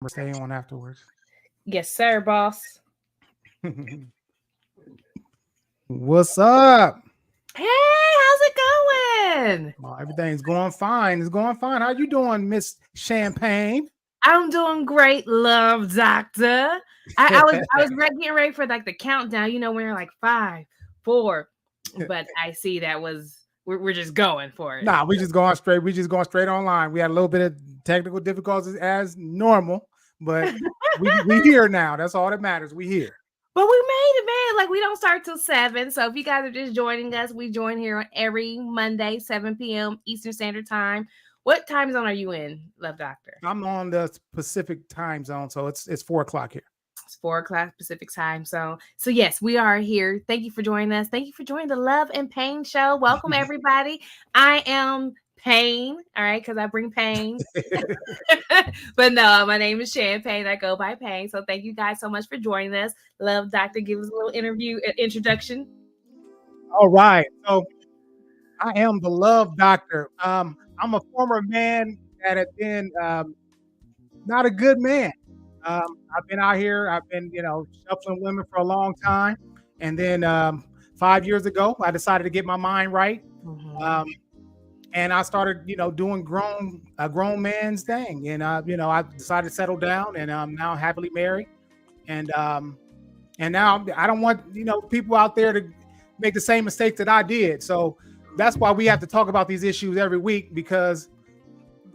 Stay on afterwards. Yes, sir, boss. What's up? Hey, how's it going? Oh, everything's going fine. It's going fine. How you doing, Miss Champagne? I'm doing great, love doctor. I was getting ready for like the countdown. You know, we're like 5, 4, but I see that was we're just going for it. Nah, we just going straight. We just going straight online. We had a little bit of technical difficulties as normal, but we here now. That's all that matters. We here. But we made it, man. Like we don't start till 7. So if you guys are just joining us, we join here on every Monday, 7 p.m. Eastern Standard Time. What time zone are you in, Love Doctor? I'm on the Pacific time zone, so it's 4 o'clock here. It's 4 o'clock Pacific time. So yes, we are here. Thank you for joining us. Thank you for joining the Love and Pain Show. Welcome everybody. I am Pain, all right, because I bring pain. But no, my name is Champagne. I go by Pain. So thank you guys so much for joining us. Love Doctor, give us a little introduction. All right. So I am the Love Doctor. I'm a former man that had been not a good man. I've been out here. I've been, shuffling women for a long time, and then 5 years ago, I decided to get my mind right, and I started, doing a grown man's thing, and I decided to settle down, and I'm now happily married, and now I don't want people out there to make the same mistakes that I did. So that's why we have to talk about these issues every week, because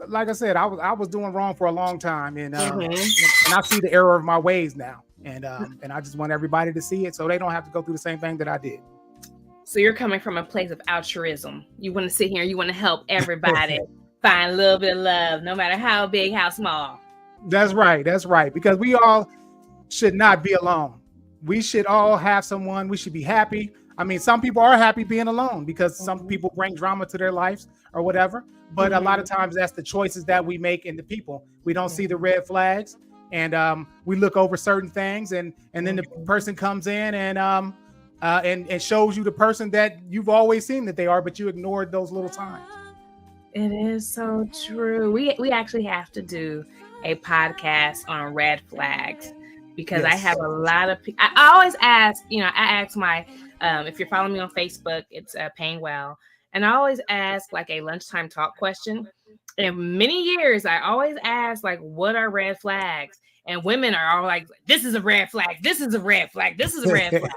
like I said, I was doing wrong for a long time, and I see the error of my ways now, and I just want everybody to see it so they don't have to go through the same thing that I did. So you're coming from a place of altruism. You want to sit here and you want to help everybody find a little bit of love, no matter how big, how small. That's right. That's right. Because we all should not be alone. We should all have someone. We should be happy. I mean, some people are happy being alone because some people bring drama to their lives or whatever. But a lot of times that's the choices that we make in the people. We don't see the red flags, and we look over certain things, and then the person comes in and shows you the person that you've always seen that they are, but you ignored those little signs. It is so true. We actually have to do a podcast on red flags, because I have a lot of people. I always ask, I ask my, if you're following me on Facebook, it's Pain Well. And I always ask like a lunchtime talk question. In many years, I always ask like, what are red flags? And women are all like, this is a red flag. This is a red flag. This is a red flag.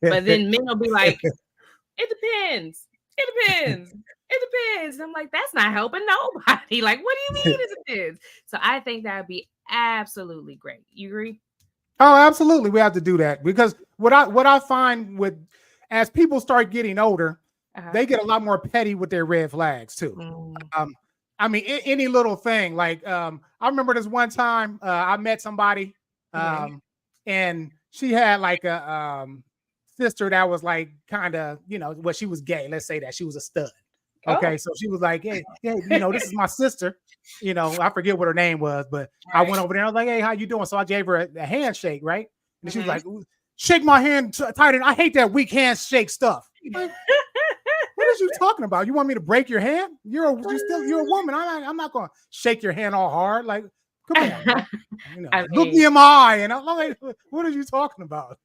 But then men will be like, it depends. It depends. It depends. And I'm like, that's not helping nobody. Like, what do you mean it depends? So I think that would be absolutely great. You agree? Oh, absolutely. We have to do that, because what I find as people start getting older, they get a lot more petty with their red flags too. I mean, any little thing. Like I remember this one time I met somebody, and she had like a sister that was like kind of, she was gay. Let's say that she was a stud. Okay, so she was like, hey, this is my sister. I forget what her name was, but I went over there. I was like, hey, how you doing? So I gave her a handshake, right? And she was like, shake my hand tighter. I hate that weak handshake stuff. Like, what are you talking about? You want me to break your hand? You're a woman. I'm not going to shake your hand all hard. Like, come on, look me in my eye, and I'm like, what are you talking about?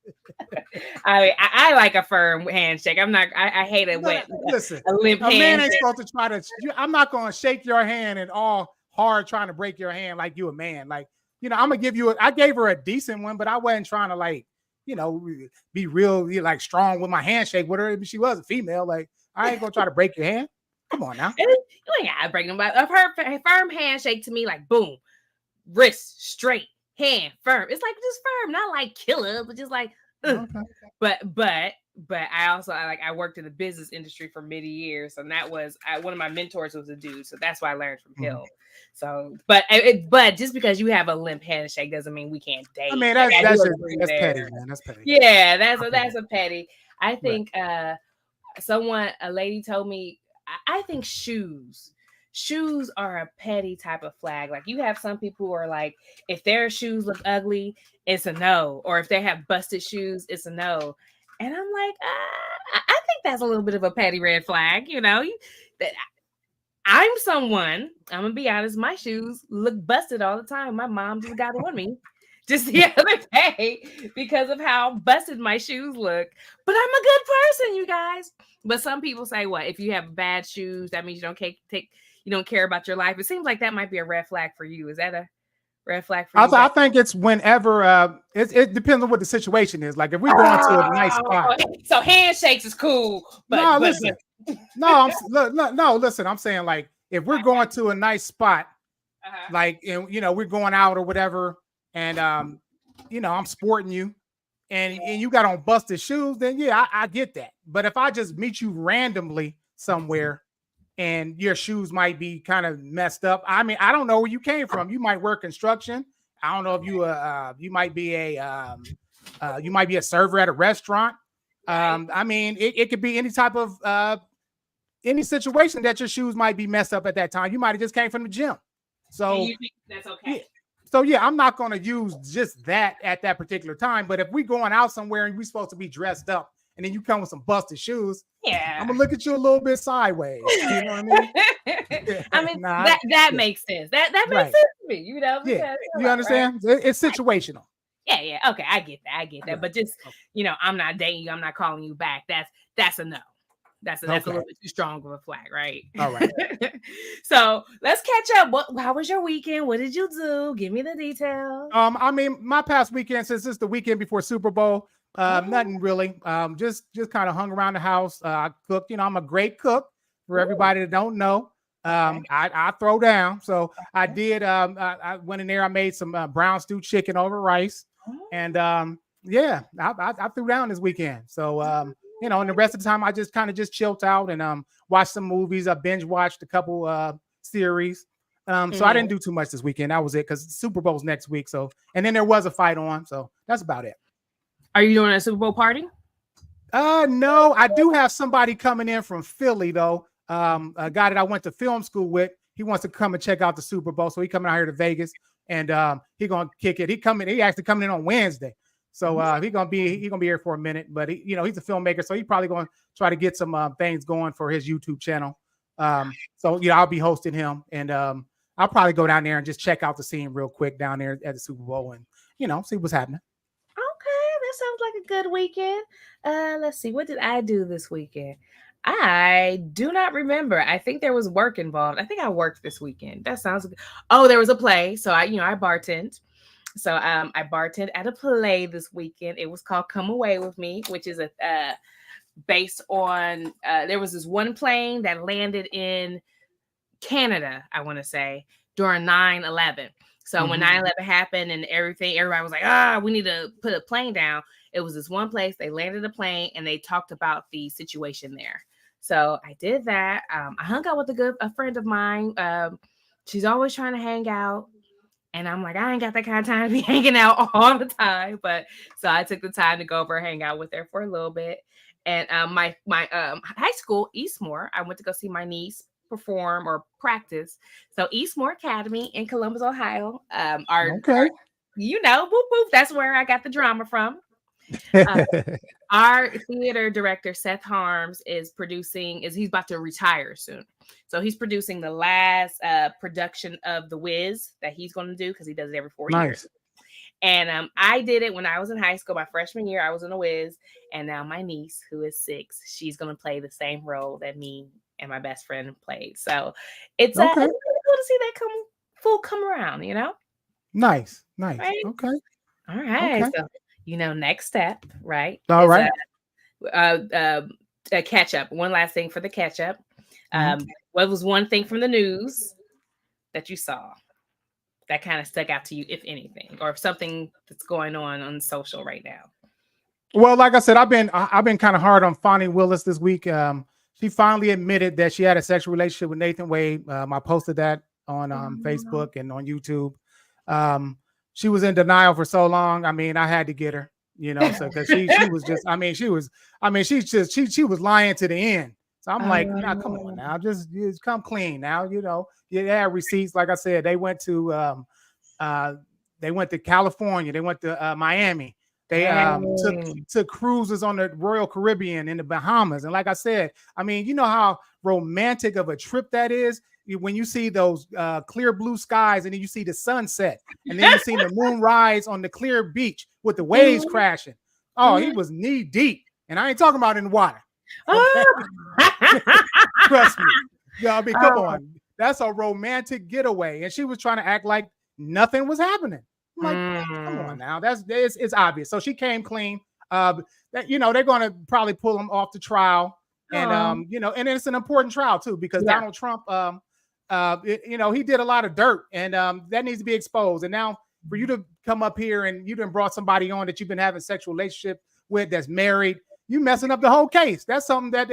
I like a firm handshake. I hate it wet. Listen, a limp man handshake. ain't supposed to try to. I'm not going to shake your hand and all hard trying to break your hand like you a man. Like, I'm gonna give you. I gave her a decent one, but I wasn't trying to like, be real like strong with my handshake with her. If she was a female, like I ain't gonna try to break your hand. Come on now. You ain't gotta break nobody. Her firm handshake to me, like boom, wrist straight, hand firm. It's like just firm, not like killer, but just like. Okay. But I also I worked in the business industry for many years, and that was one of my mentors was a dude, so that's why I learned from him. So, but just because you have a limp handshake doesn't mean we can't date. I mean, that's petty, man. That's petty. Yeah, that's a petty. I think a lady told me, I think shoes are a petty type of flag. Like you have some people who are like, if their shoes look ugly, it's a no, or if they have busted shoes, it's a no. And I'm like, I think that's a little bit of a petty red flag, I'm someone, I'm gonna be honest, my shoes look busted all the time. My mom just got on me just the other day because of how busted my shoes look. But I'm a good person, you guys. But some people say, what if you have bad shoes, that means you don't you don't care about your life. It seems like that might be a red flag for you. Is that a red flag for you? I think it's whenever it depends on what the situation is. Like if we're going to a nice spot. So handshakes is cool. But no, listen. No, listen. I'm saying like if we're going to a nice spot, like and we're going out or whatever, and I'm sporting you, and you got on busted shoes, then yeah, I get that. But if I just meet you randomly somewhere and your shoes might be kind of messed up, I mean, I don't know where you came from. You might work construction. I don't know if you might be a server at a restaurant. I mean, it could be any type of any situation that your shoes might be messed up at that time. You might have just came from the gym. So that's okay. Yeah. So yeah, I'm not going to use just that at that particular time. But if we're going out somewhere and we're supposed to be dressed up, and then you come with some busted shoes, I'm gonna look at you a little bit sideways. You know what I mean? I mean that makes sense. That makes sense to me. Yeah, you understand? Right? It's situational. Yeah. Okay, I get that. Right. But just I'm not dating you. I'm not calling you back. That's a no. That's a little bit too strong of a flag, right? All right. So let's catch up. How was your weekend? What did you do? Give me the details. I mean, my past weekend, since it's the weekend before Super Bowl, nothing really. Just kind of hung around the house. I cooked. I'm a great cook for everybody that don't know. I throw down. So I did. I went in there. I made some brown stew chicken over rice, and I threw down this weekend. So and the rest of the time I just kind of chilled out and watched some movies. I binge watched a couple series. So I didn't do too much this weekend. That was it because Super Bowl's next week. So and then there was a fight on. So that's about it. Are you doing a Super Bowl party? No, I do have somebody coming in from Philly though. A guy that I went to film school with. He wants to come and check out the Super Bowl. So he coming out here to Vegas and he gonna kick it. He actually coming in on Wednesday. So he gonna be here for a minute, but he's a filmmaker, so he's probably gonna try to get some things going for his YouTube channel. So I'll be hosting him, and I'll probably go down there and just check out the scene real quick down there at the Super Bowl, and see what's happening. Okay, that sounds like a good weekend. Let's see, what did I do this weekend? I do not remember. I think there was work involved. I think I worked this weekend. That sounds good. Oh, there was a play, so I bartended. So I bartended at a play this weekend. It was called Come Away With Me, which is based on there was this one plane that landed in Canada, I want to say, during 9/11. So when 9/11 happened and everybody was like, we need to put a plane down. It was this one place. They landed a plane and they talked about the situation there. So I did that. I hung out with a friend of mine. She's always trying to hang out. And I'm like, I ain't got that kind of time to be hanging out all the time. But so I took the time to go over and hang out with her for a little bit. And my high school, Eastmore, I went to go see my niece perform or practice. So Eastmore Academy in Columbus, Ohio. Whoop, whoop, that's where I got the drama from. Our theater director, Seth Harms, he's about to retire soon. So he's producing the last production of The Wiz that he's going to do because he does it every 4 years. And I did it when I was in high school. My freshman year, I was in The Wiz. And now my niece, who is 6, she's going to play the same role that me and my best friend played. So it's really cool to see that come around, Nice. Right? Okay. All right. Okay. So, next step, right? All right. A catch up. One last thing for the catch up. What was one thing from the news that you saw that kind of stuck out to you, if anything, or something that's going on social right now? Well, like I said, I've been kind of hard on Fonnie Willis this week. She finally admitted that she had a sexual relationship with Nathan Wade. I posted that on Facebook and on YouTube. She was in denial for so long. I mean, I had to get her, so because she was just, she was lying to the end. So I'm like, nah, come on now, just come clean now. You have receipts. Like I said, they went to California, they went to Miami. They took cruises on the Royal Caribbean in the Bahamas. And like I said, I mean, you know how romantic of a trip that is when you see those clear blue skies and then you see the sunset and then you see the moon rise on the clear beach with the waves crashing. Oh, he was knee deep. And I ain't talking about in the water. Okay? Trust me. Yeah, I mean, come on. That's a romantic getaway. And she was trying to act like nothing was happening. I'm like, come on now. It's obvious. So she came clean. That, you know, they're going to probably pull him off the trial. And, you know, and it's an important trial, too, because Donald Trump, you know, he did a lot of dirt and that needs to be exposed. And now for you to come up here and you done brought somebody on that you've been having sexual relationship with that's married, you messing up the whole case. That's something that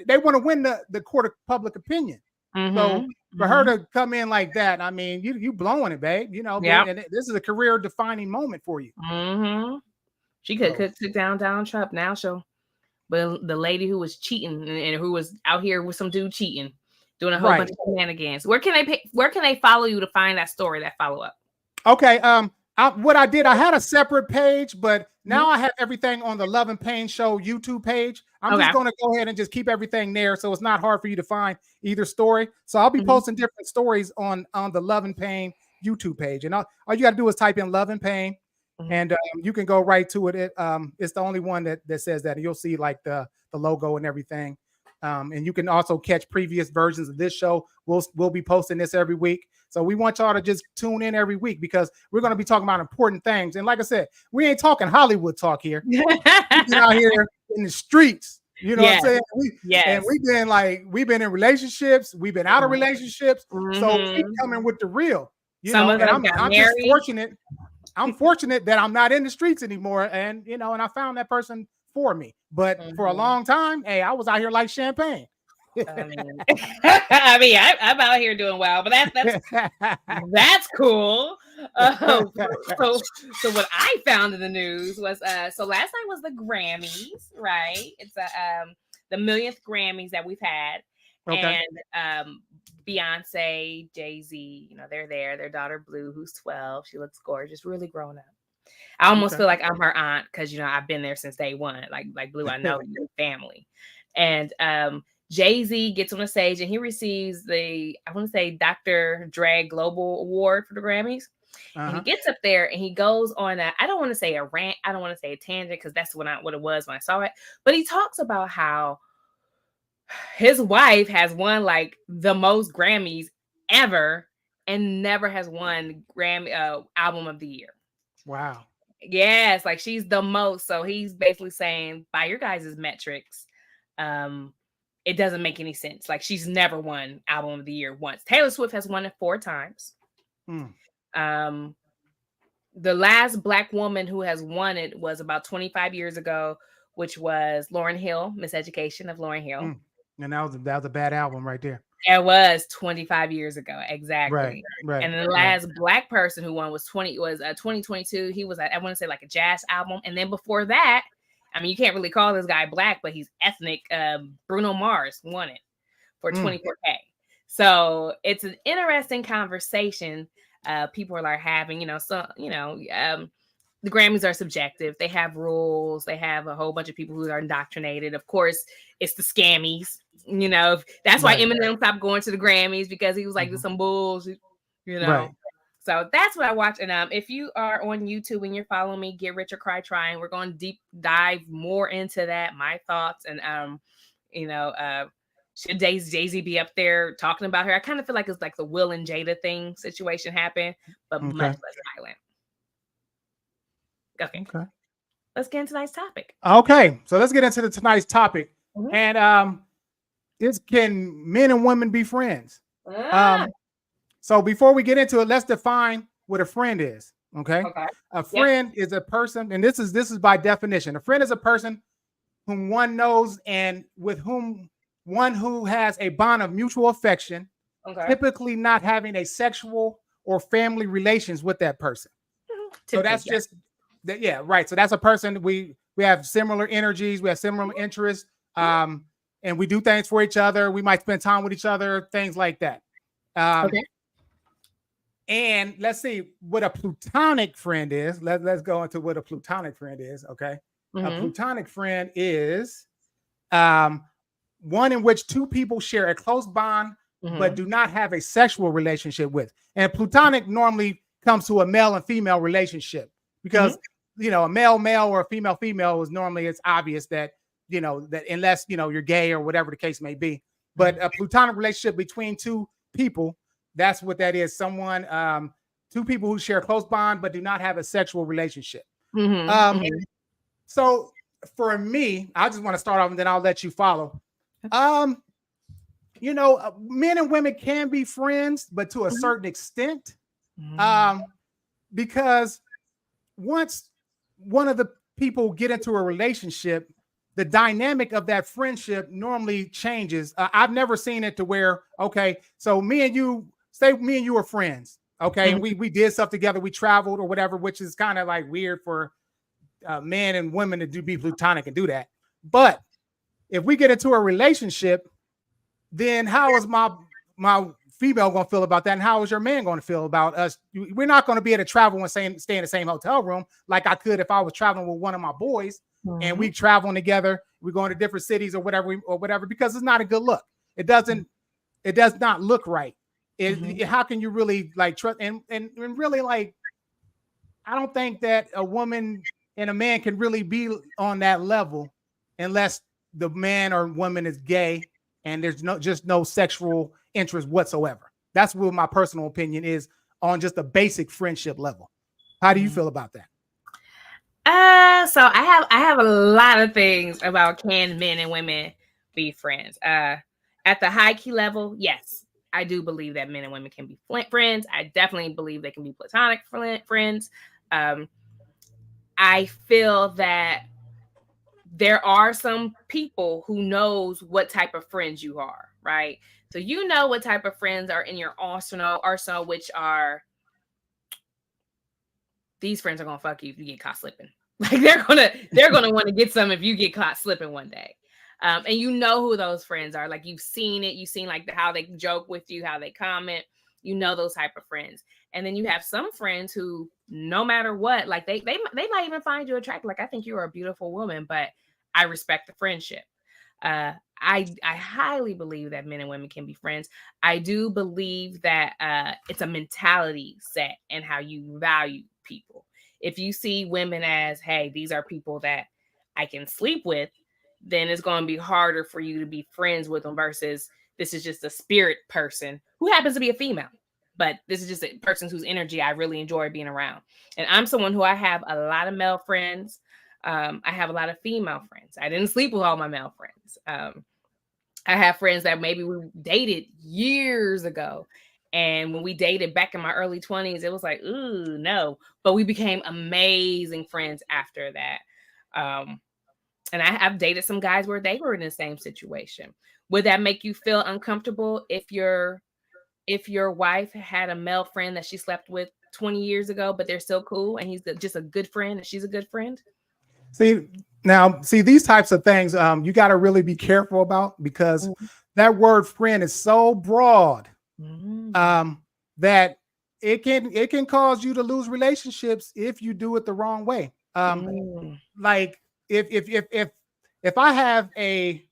they want to win the court of public opinion. So for her to come in like that, I mean, you blowing it, babe. You know, and this is a career defining moment for you. She could sit down Donald Trump. Now but the lady who was cheating and who was out here with some dude cheating, doing a whole bunch of shenanigans. Where can they follow you to find that story, that follow up? Okay. What I did, I had a separate page, but now I have everything on the Love and Pain Show YouTube page. I'm just going to go ahead and just keep everything there, so it's not hard for you to find either story. So I'll be posting different stories on the Love and Pain YouTube page, and all you got to do is type in Love and Pain, and you can go right to it. It's the only one that says that, and you'll see like the logo and everything. And you can also catch previous versions of this show. We'll be posting this every week. So we want y'all to just tune in every week because we're going to be talking about important things. And like I said, we ain't talking Hollywood talk here. We've been out here in the streets. You know what I'm saying? And we've been in relationships. We've been out of relationships. So keep coming with the real. You know, and I'm just fortunate. I'm fortunate that I'm not in the streets anymore. And, you know, and I found that person for me. But for a long time, hey, I was out here like champagne. I mean, I'm out here doing well, but that's cool. So what I found in the news was so last night was the Grammys, right? It's the millionth Grammys that we've had, and Beyonce, Jay-Z, you know, they're there. Their daughter Blue, who's 12, she looks gorgeous, really grown up. I almost feel like I'm her aunt because, you know, I've been there since day one. Like Blue, I know your family. And Jay-Z gets on the stage and he receives the, I want to say, Dr. Dre Global Award for the Grammys. And he gets up there and he goes on I don't want to say a rant. I don't want to say a tangent because that's what it was when I saw it. But he talks about how his wife has won like the most Grammys ever and never has won Grammy album of the year. Wow. Yes, like she's the most. So he's basically saying by your guys' metrics, it doesn't make any sense. Like she's never won album of the year once. Taylor Swift has won it 4 times. The last Black woman who has won it was about 25 years ago, which was Lauryn Hill, Miseducation of Lauryn Hill. And that was a bad album right there. It was 25 years ago, exactly. Right. And the last Black person who won was 2022. He was, I want to say, like a jazz album. And then before that, I mean, you can't really call this guy Black, but he's ethnic. Bruno Mars won it for 24K. So it's an interesting conversation people are having. You know, so the Grammys are subjective. They have rules. They have a whole bunch of people who are indoctrinated. Of course, it's the scammies. You know, that's why Eminem stopped going to the Grammys because he was like, "There's some bullshit." You know. Right. So that's what I watch. And if you are on YouTube and you're following me, Get Rich or Cry Trying, we're going to deep dive more into that, my thoughts. And, should Jay-Z be up there talking about her? I kind of feel like it's like the Will and Jada thing situation happened, but much less violent. Okay. Let's get into tonight's topic. Okay. So let's get into tonight's topic. And can men and women be friends? So before we get into it, let's define what a friend is. Okay. A friend is a person, and this is by definition. A friend is a person whom one knows and with whom one who has a bond of mutual affection, typically not having a sexual or family relations with that person. So that's just that. Yeah, right. So that's a person we have similar energies, we have similar interests, and we do things for each other. We might spend time with each other, things like that. And let's see what a plutonic friend is. Let's go into what a plutonic friend is. Okay. A plutonic friend is one in which two people share a close bond, but do not have a sexual relationship with. And plutonic normally comes to a male and female relationship because, a male or a female is normally, it's obvious that, that unless, you're gay or whatever the case may be. But a plutonic relationship between two people, that's what that is. Someone, two people who share a close bond, but do not have a sexual relationship. So for me, I just want to start off and then I'll let you follow. Men and women can be friends, but to a certain extent, because once one of the people get into a relationship, the dynamic of that friendship normally changes. I've never seen it to where, okay, so me and you are friends. Okay. And we did stuff together. We traveled or whatever, which is kind of like weird for men and women to be plutonic and do that. But if we get into a relationship, then how is my female going to feel about that? And how is your man going to feel about us? We're not going to be able to travel and stay in the same hotel room like I could if I was traveling with one of my boys and we traveling together. We're going to different cities or whatever, because it's not a good look. It does not look right. How can you really like trust and really like, I don't think that a woman and a man can really be on that level unless the man or woman is gay and there's no sexual interest whatsoever. That's what my personal opinion is on just a basic friendship level. How do you feel about that? So I have a lot of things about can men and women be friends. At the high key level, yes, I do believe that men and women can be friends. I definitely believe they can be platonic friends. I feel that there are some people who knows what type of friends you are, right? So you know what type of friends are in your arsenal, which are, these friends are gonna fuck you if you get caught slipping. Like they're gonna want to get some if you get caught slipping one day. And you know who those friends are. Like you've seen it. You've seen like how they joke with you, how they comment. You know those type of friends. And then you have some friends who, no matter what, like they might even find you attractive. Like, I think you're a beautiful woman, but I respect the friendship. I highly believe that men and women can be friends. I do believe that it's a mentality set and how you value people. If you see women as, hey, these are people that I can sleep with, then it's going to be harder for you to be friends with them versus this is just a spirit person who happens to be a female. But this is just a person whose energy I really enjoy being around. And I'm someone who I have a lot of male friends. I have a lot of female friends. I didn't sleep with all my male friends. I have friends that maybe we dated years ago. And when we dated back in my early 20s, it was like, ooh, no. But we became amazing friends after that. And I've dated some guys where they were in the same situation. Would that make you feel uncomfortable if your wife had a male friend that she slept with 20 years ago, but they're still cool and he's just a good friend and she's a good friend? See, these types of things you got to really be careful about, because that word friend is so broad that it can cause you to lose relationships if you do it the wrong way. Like if I have a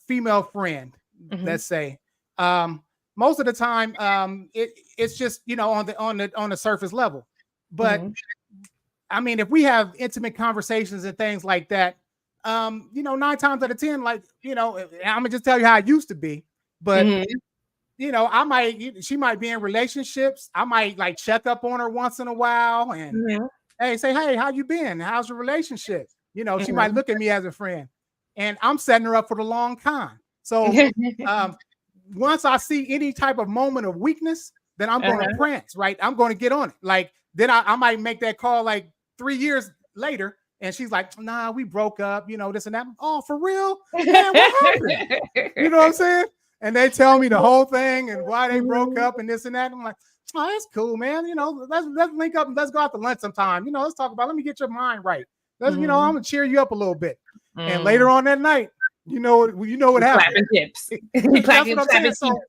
female friend, let's say, most of the time it's just on the surface level, but I mean, if we have intimate conversations and things like that, 9 times out of 10, like, I'm gonna just tell you how it used to be, but she might be in relationships. I might like check up on her once in a while and say, hey, how you been? How's your relationship? She might look at me as a friend, and I'm setting her up for the long con. So once I see any type of moment of weakness, then I'm going to prance, right? I'm going to get on it. Like, then I might make that call like 3 years later, and she's like, nah, we broke up, this and that. Oh, for real? Man, what happened? You know what I'm saying? And they tell me the whole thing and why they broke up and this and that. I'm like, oh, that's cool, man. Let's link up and let's go out to lunch sometime. Let's talk about, let me get your mind right. I'm gonna cheer you up a little bit. And later on that night, you know what happened. That's what I'm saying. So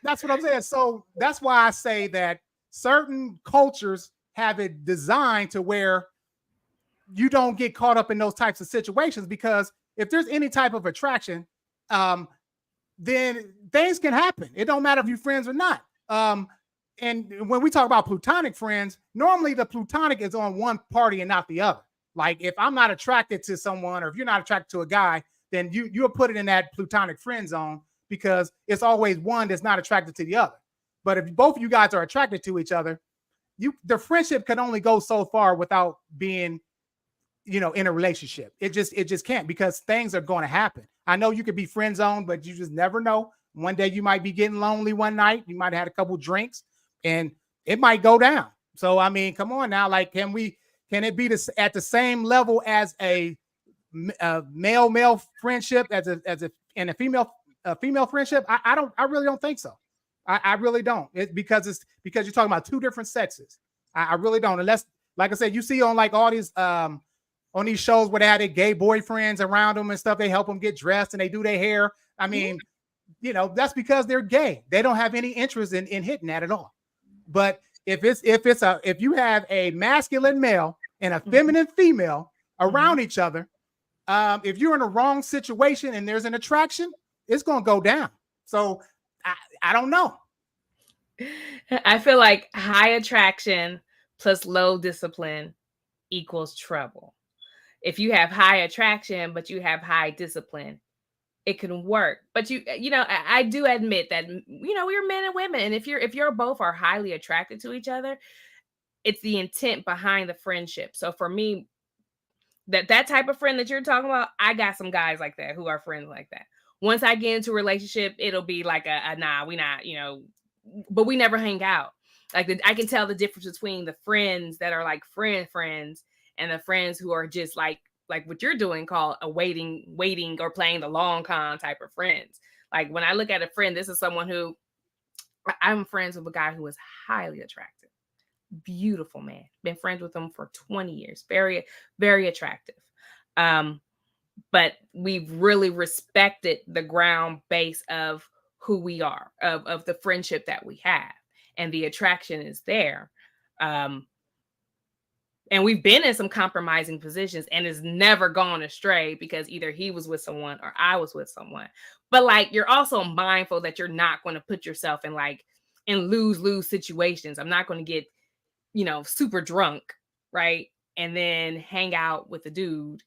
that's what I'm saying. So that's why I say that certain cultures have it designed to where you don't get caught up in those types of situations, because if there's any type of attraction, then things can happen. It don't matter if you're friends or not. And when we talk about plutonic friends, normally the plutonic is on one party and not the other. Like if I'm not attracted to someone, or if you're not attracted to a guy, then you'll put it in that plutonic friend zone, because it's always one that's not attracted to the other. But if both of you guys are attracted to each other, the friendship can only go so far without being, in a relationship. It just can't, because things are going to happen. I know you could be friend zoned, but you just never know. One day you might be getting lonely one night. You might have had a couple drinks and it might go down. So, I mean, come on now. Like, can it be at the same level as a male friendship and a female friendship? I really don't think so. I really don't. Because you're talking about two different sexes. I really don't. Unless, like I said, you see on like all these on these shows where they have their gay boyfriends around them and stuff, they help them get dressed and they do their hair. I mean, that's because they're gay. They don't have any interest in hitting that at all. But if you have a masculine male and a feminine female around each other, if you're in a wrong situation and there's an attraction, it's going to go down. So I don't know. I feel like high attraction plus low discipline equals trouble. If you have high attraction, but you have high discipline, it can work. But I do admit that, we're men and women. And if you're both are highly attracted to each other, it's the intent behind the friendship. So for me, that type of friend that you're talking about, I got some guys like that who are friends like that. Once I get into a relationship, it'll be like a nah, we not, but we never hang out. Like I can tell the difference between the friends that are like friends and the friends who are just like what you're doing, called a waiting or playing the long con type of friends. Like when I look at a friend, this is someone who I'm friends with, a guy who is highly attractive, beautiful man. Been friends with him for 20 years. Very, very attractive. But we've really respected the ground base of who we are, of the friendship that we have, and the attraction is there. And we've been in some compromising positions, and it's never gone astray because either he was with someone or I was with someone. But like, you're also mindful that you're not going to put yourself in lose situations. I'm not going to get, super drunk, right? And then hang out with a dude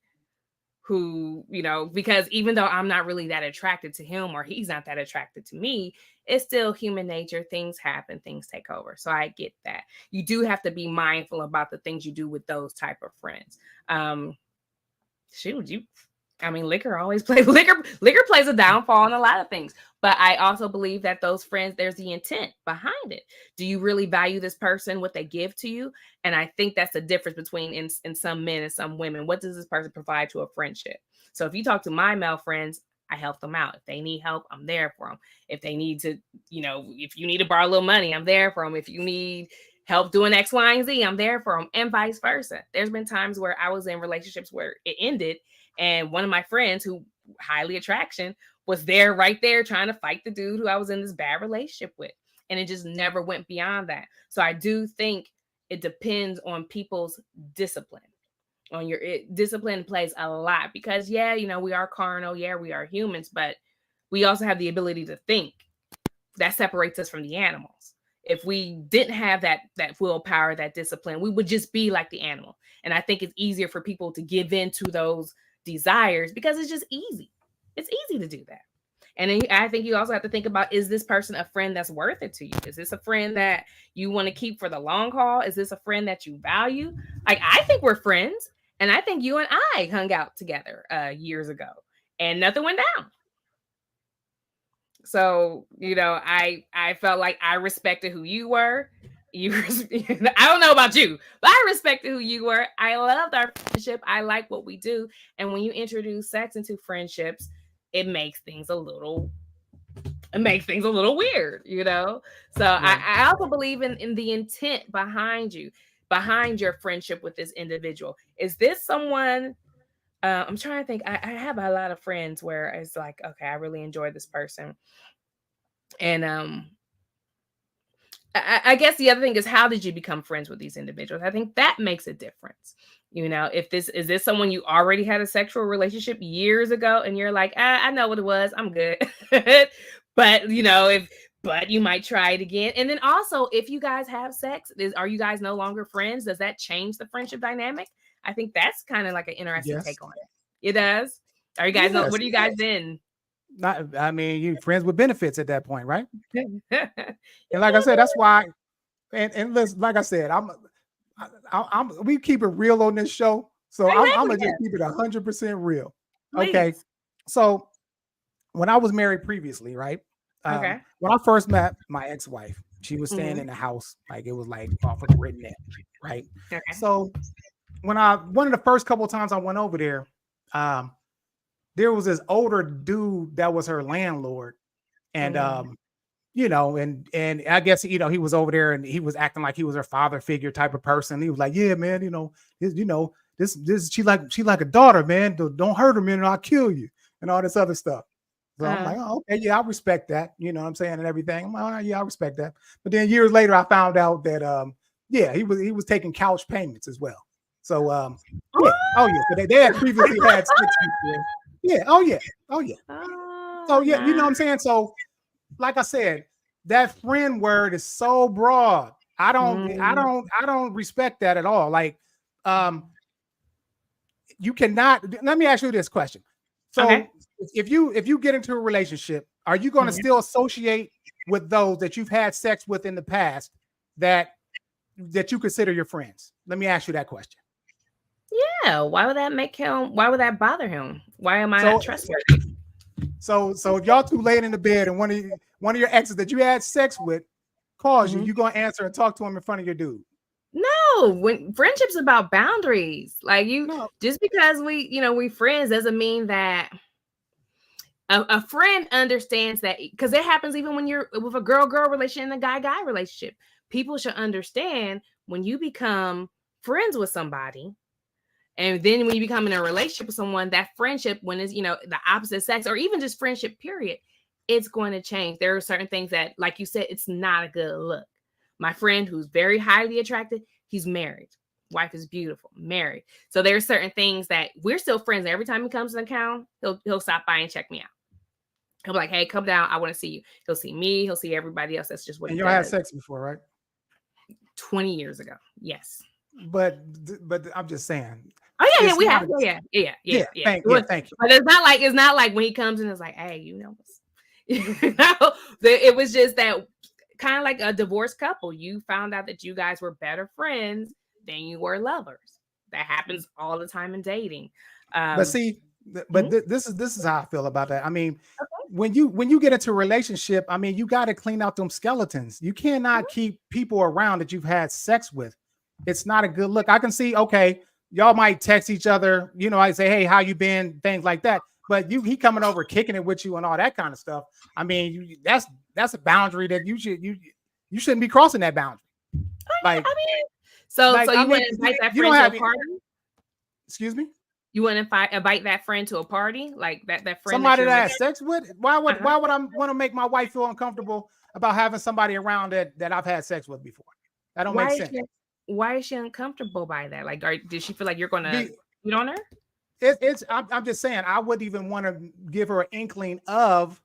who, because even though I'm not really that attracted to him, or he's not that attracted to me, it's still human nature. Things happen, things take over. So I get that. You do have to be mindful about the things you do with those type of friends. Liquor always plays, liquor plays a downfall in a lot of things. But I also believe that those friends, there's the intent behind it. Do you really value this person, what they give to you? And I think that's the difference between in some men and some women. What does this person provide to a friendship? So if you talk to my male friends, I help them out. If they need help, I'm there for them. If they need to, if you need to borrow a little money, I'm there for them. If you need help doing X, Y, and Z, I'm there for them, and vice versa. There's been times where I was in relationships where it ended, and one of my friends, who highly attraction, was there right there trying to fight the dude who I was in this bad relationship with. And it just never went beyond that. So I do think it depends on people's discipline. Discipline plays a lot, because we are carnal. Yeah, we are humans, but we also have the ability to think. That separates us from the animals. If we didn't have that willpower, that discipline, we would just be like the animal. And I think it's easier for people to give in to those desires because it's just easy. It's easy to do that. And then I think you also have to think about, is this person a friend that's worth it to you? Is this a friend that you want to keep for the long haul? Is this a friend that you value? Like, I think we're friends, and I think you and I hung out together years ago, and nothing went down. So, I felt like I respected who you were. I don't know about you, but I respected who you were. I loved our friendship. I like what we do. And when you introduce sex into friendships, it makes things a little weird, So yeah. I also believe in the intent behind your friendship with this individual. Is this someone, I'm trying to think. I have a lot of friends where it's like, okay, I really enjoy this person. And I guess the other thing is, how did you become friends with these individuals? I think that makes a difference. If this is someone you already had a sexual relationship years ago and you're like, I know what it was, I'm good. But but you might try it again. And then also, if you guys have sex, are you guys no longer friends? Does that change the friendship dynamic? I think that's kind of like an interesting take on it. It does. Are you guys what are you guys in? You friends with benefits at that point, right? And like I said, that's why. And listen, like I said, we keep it real on this show, so I'm gonna just keep it 100% real. Please. Okay, so when I was married previously, right? Okay. When I first met my ex-wife, she was staying in the house, like it was like off of the written net, right? Okay. So one of the first couple of times I went over there, there was this older dude that was her landlord, and and I guess he was over there and he was acting like he was her father figure type of person. He was like, "Yeah, man, this she like a daughter, man. Don't hurt her, man, or I'll kill you," and all this other stuff. So I'm like, "Oh, okay, yeah, I respect that," you know what I'm saying, and everything. I'm like, "Oh, yeah, I respect that." But then years later, I found out that he was taking couch payments as well. So yeah, so they had previously had sex before. Yeah, oh yeah. So yeah, you know what I'm saying. So like I said, that friend word is so broad. I don't respect that at all. Like, you cannot. Let me ask you this question. So, if you get into a relationship, are you going to still associate with those that you've had sex with in the past that you consider your friends? Let me ask you that question. Yeah. Why would that make him? Why would that bother him? Why am I not trustworthy? So if y'all two laying in the bed and one of your exes that you had sex with calls you gonna answer and talk to him in front of your dude? No, when friendship's about boundaries. Like just because we friends doesn't mean that a friend understands that, because it happens even when you're with a girl-girl relationship and a guy-guy relationship. People should understand when you become friends with somebody, and then when you become in a relationship with someone, that friendship, when it's the opposite sex, or even just friendship period, it's going to change. There are certain things that, like you said, it's not a good look. My friend who's very highly attracted, he's married. Wife is beautiful, married. So there are certain things that we're still friends. Every time he comes to town, he'll stop by and check me out. He'll be like, "Hey, come down. I want to see you." He'll see me. He'll see everybody else. That's just what he does. And you had sex before, right? 20 years ago. Yes. But I'm just saying. Oh yeah, we have. Yeah. Thank you. But it's not like when he comes in, it's like, "Hey, it was just that kind of like a divorced couple. You found out that you guys were better friends than you were lovers. That happens all the time in dating." But see, this is how I feel about that. I mean, when you get into a relationship, I mean, you got to clean out them skeletons. You cannot keep people around that you've had sex with. It's not a good look. I can see, okay, y'all might text each other, I say, "Hey, how you been?" Things like that. But he coming over, kicking it with you and all that kind of stuff. I mean, that's a boundary that you shouldn't be crossing that boundary. So you wouldn't invite that friend to a party? Excuse me? You wouldn't invite that friend to a party? Like that friend somebody that has sex with? Why would I want to make my wife feel uncomfortable about having somebody around that I've had sex with before? That don't make sense. Why is she uncomfortable by that? Like, did she feel like you're gonna beat on her? I'm just saying, I wouldn't even want to give her an inkling of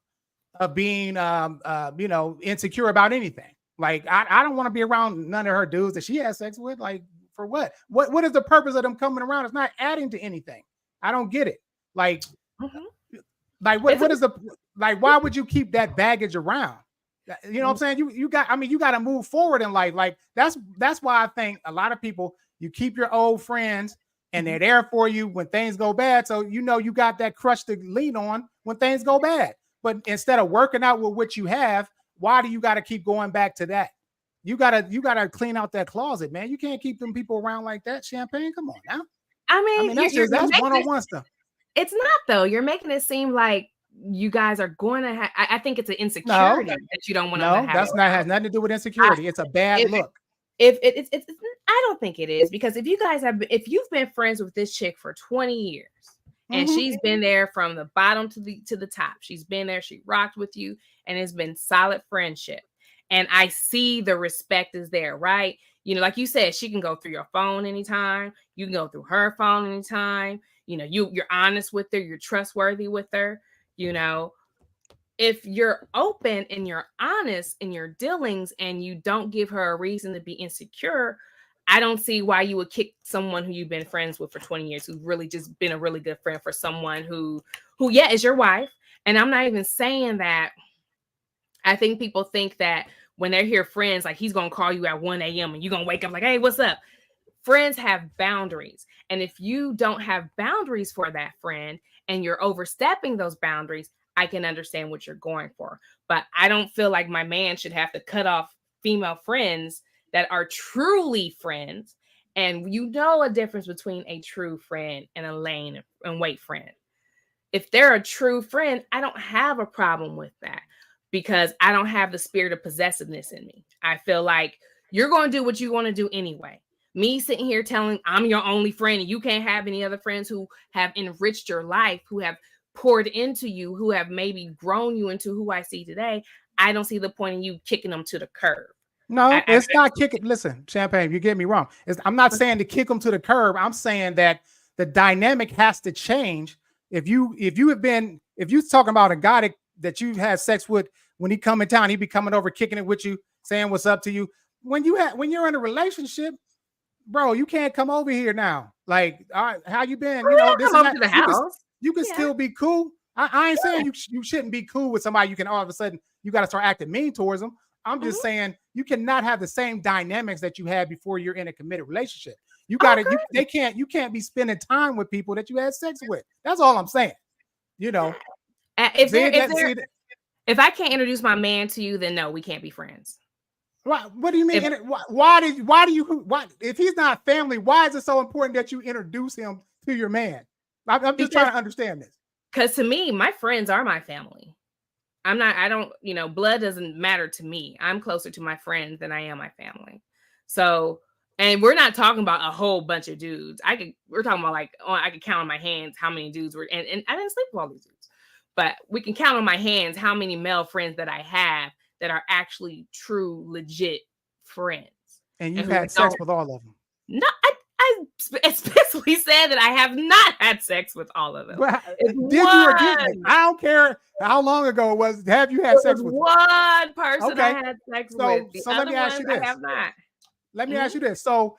being insecure about anything. Like, I don't want to be around none of her dudes that she has sex with. Like, for what? What is the purpose of them coming around? It's not adding to anything. I don't get it. Like, what is why would you keep that baggage around? You know what I'm saying? You got to move forward in life. Like, that's why I think a lot of people, you keep your old friends and they're there for you when things go bad. So you got that crutch to lean on when things go bad. But instead of working out with what you have, why do you got to keep going back to that? You gotta clean out that closet, man. You can't keep them people around like that. Champagne, come on now. I mean that's one-on-one stuff. It's not, though. You're making it seem like you guys are going to have. I think it's an insecurity that you don't want to have. No, has nothing to do with insecurity. It's a bad look. It's I don't think it is, because if you've been friends with this chick for 20 years and she's been there from the bottom to the top, she's been there, she rocked with you, and it's been solid friendship. and I see the respect is there, right? You know, like you said, she can go through your phone anytime. You can go through her phone anytime. You know, you're honest with her. You're trustworthy with her. You know, if you're open and you're honest in your dealings and you don't give her a reason to be insecure, I don't see why you would kick someone who you've been friends with for 20 years, who's really just been a really good friend, for someone who yeah, is your wife. And I'm not even saying that. I think people think that when they're here friends, like he's going to call you at 1 a.m. and you're going to wake up like, hey, what's up? Friends have boundaries. And if you don't have boundaries for that friend and you're overstepping those boundaries, I can understand what you're going for. But I don't feel like my man should have to cut off female friends that are truly friends. And you know a difference between a true friend and a lane and wait friend. If they're a true friend, I don't have a problem with that, because I don't have the spirit of possessiveness in me. I feel like you're going to do what you want to do anyway. Me sitting here telling I'm your only friend and you can't have any other friends who have enriched your life, who have poured into you, who have maybe grown you into who I see today. I don't see the point in you kicking them to the curb. No, it's not kicking. Listen, Champagne, you get me wrong. I'm not saying to kick them to the curb. I'm saying that the dynamic has to change. If you're talking about a guy that you've had sex with, when he come in town, he be coming over, kicking it with you, saying what's up to you. When you're in a relationship, bro, you can't come over here now. Like, all right, how you been? You know, this come over to the house. You can still be cool. I ain't saying you shouldn't be cool with somebody. You can all of a sudden you got to start acting mean towards them. I'm just saying you cannot have the same dynamics that you had before you're in a committed relationship. You got to. You can't be spending time with people that you had sex with. That's all I'm saying. You know, if I can't introduce my man to you, then no, we can't be friends. What do you mean? Why do you if he's not family? Why is it so important that you introduce him to your man? I'm just trying to understand this. Because to me, my friends are my family. Blood doesn't matter to me. I'm closer to my friends than I am my family. So, and we're not talking about a whole bunch of dudes. We're talking about I could count on my hands how many dudes were, and I didn't sleep with all these dudes, but we can count on my hands how many male friends that I have that are actually true, legit friends. And you've had sex with all of them? No, I especially said that I have not had sex with all of them. Well, did you or didn't? I don't care how long ago it was. Have you had sex with one person I had sex with? So let me ask you this. I have not. Let me ask you this. So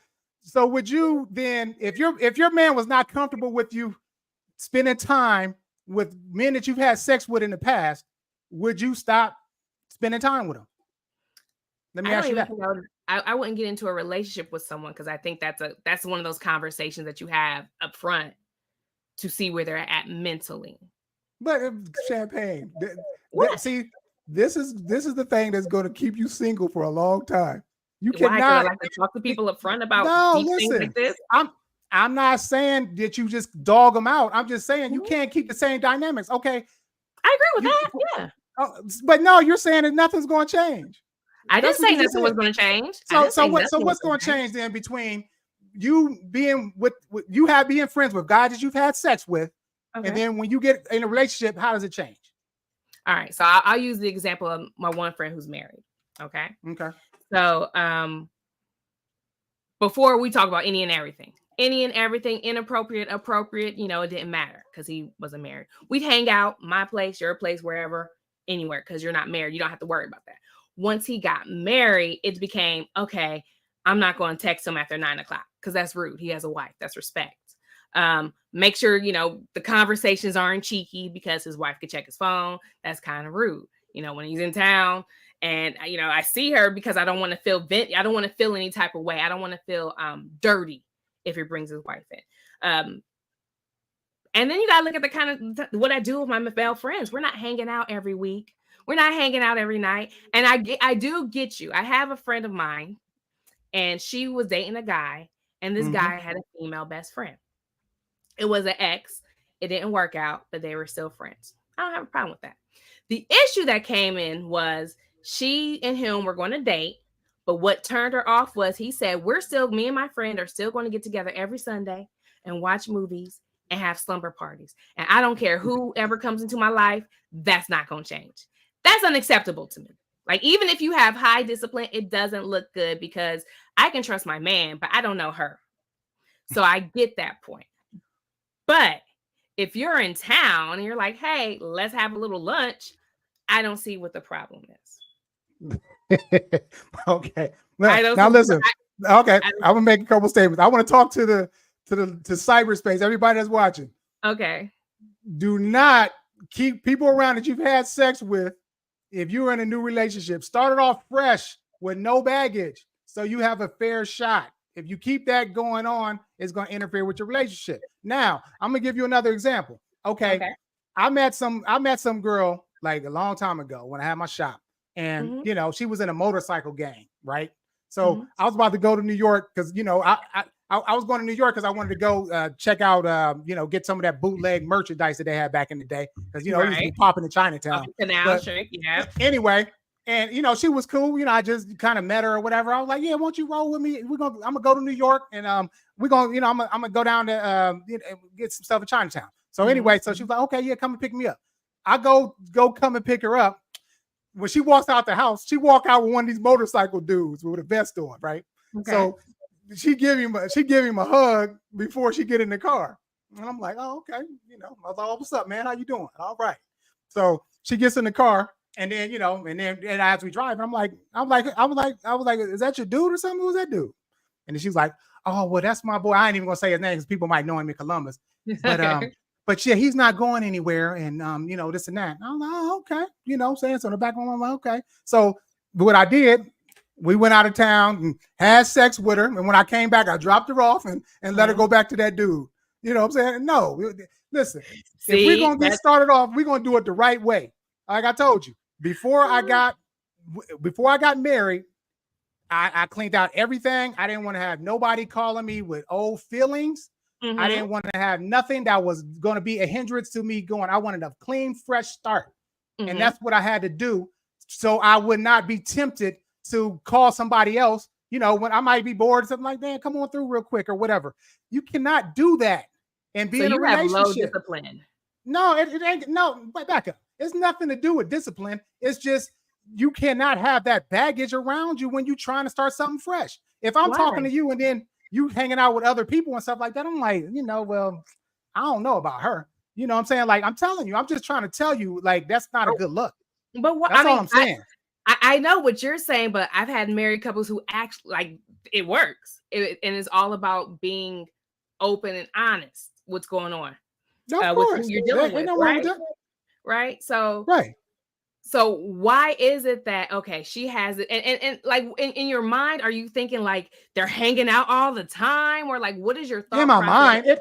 would you then, if your man was not comfortable with you spending time with men that you've had sex with in the past, would you stop spending time with them? Let me ask you that. I wouldn't get into a relationship with someone because I think that's one of those conversations that you have up front to see where they're at mentally. But Champagne, see, this is the thing that's going to keep you single for a long time. You cannot. I like to talk to people up front about things like this. I'm not saying that you just dog them out. I'm just saying you can't keep the same dynamics. Okay, I agree with that. Yeah, but no, you're saying that nothing's going to change. I didn't say nothing was going to change. So what's going to change then between you being being friends with guys that you've had sex with, and then when you get in a relationship, how does it change? All right, so I'll use the example of my one friend who's married. Okay. So before we talk about any and everything, inappropriate, appropriate, it didn't matter because he wasn't married. We'd hang out, my place, your place, wherever, anywhere, because you're not married. You don't have to worry about that. Once he got married, it became, okay, I'm not going to text him after 9 o'clock because that's rude. He has a wife. That's respect. Make sure, the conversations aren't cheeky because his wife could check his phone. That's kind of rude. When he's in town and, I see her because I don't want to feel I don't want to feel any type of way. I don't want to feel dirty if he brings his wife in. And then you got to look at the kind of what I do with my male friends. We're not hanging out every week. We're not hanging out every night. And I do get you. I have a friend of mine and she was dating a guy and this guy had a female best friend. It was an ex. It didn't work out, but they were still friends. I don't have a problem with that. The issue that came in was she and him were going to date, but what turned her off was he said, me and my friend are still going to get together every Sunday and watch movies and have slumber parties. And I don't care whoever comes into my life, that's not going to change. That's unacceptable to me. Like, even if you have high discipline, it doesn't look good because I can trust my man, but I don't know her. So I get that point. But if you're in town and you're like, hey, let's have a little lunch, I don't see what the problem is. Okay. Now listen. Okay, I'm gonna make a couple statements. I want to talk to cyberspace. Everybody that's watching. Okay. Do not keep people around that you've had sex with. If you're in a new relationship, start it off fresh with no baggage, so you have a fair shot. If you keep that going on, it's going to interfere with your relationship. Now, I'm gonna give you another example. Okay. I met some girl like a long time ago when I had my shop, and you know, she was in a motorcycle gang, right? So I was about to go to New York because, you know, I was going to New York because I wanted to go check out, you know, get some of that bootleg merchandise that they had back in the day, because, you know, it used to be popping in Chinatown. Anyway, and, you know, she was cool. You know, I just kind of met her or whatever. I was like, yeah, won't you roll with me? I'm gonna go to New York, and we're gonna, you know, I'm gonna go down to you know, get some stuff in Chinatown. So anyway, so she was like, okay, yeah, come and pick me up. I go come and pick her up. When she walks out the house, she walk out with one of these motorcycle dudes with a vest on, right? Okay. So she give him a hug before she get in the car, and I'm like, oh, okay, you know, I was like, oh, what's up, man? How you doing? All right. So she gets in the car, and then, you know, and as we drive, I was like, is that your dude or something? Who's that dude? And then she's like, oh, well, that's my boy. I ain't even gonna say his name because people might know him in Columbus, but yeah, he's not going anywhere, and you know, this and that. And I'm like, oh, okay, you know, saying so in the back of my mind, like, okay. So what I did, we went out of town and had sex with her, and when I came back, I dropped her off and let her go back to that dude. You know what I'm saying? No, listen, if we're gonna get started off, we're gonna do it the right way. Like I told you, before I got married, I cleaned out everything. I didn't want to have nobody calling me with old feelings. I didn't want to have nothing that was going to be a hindrance to me going. I wanted a clean, fresh start. And that's what I had to do, so I would not be tempted to call somebody else, you know, when I might be bored or something like that. Come on through real quick or whatever. You cannot do that and be in a relationship. Have low discipline. No, it ain't. No, back up. It's nothing to do with discipline. It's just you cannot have that baggage around you when you're trying to start something fresh. If I'm talking to you and then you hanging out with other people and stuff like that, I'm like, you know, well, I don't know about her. You know what I'm saying? Like, I'm telling you, I'm just trying to tell you, like, that's not a good look. But what, that's all I'm saying. I know what you're saying, but I've had married couples who actually, like, it works. And it's all about being open and honest what's going on. Of course. You're dealing with, right? Right? So, right. So why is it that, okay, she has it, and like in your mind, are you thinking like they're hanging out all the time, or like what is your thought? In my mind, it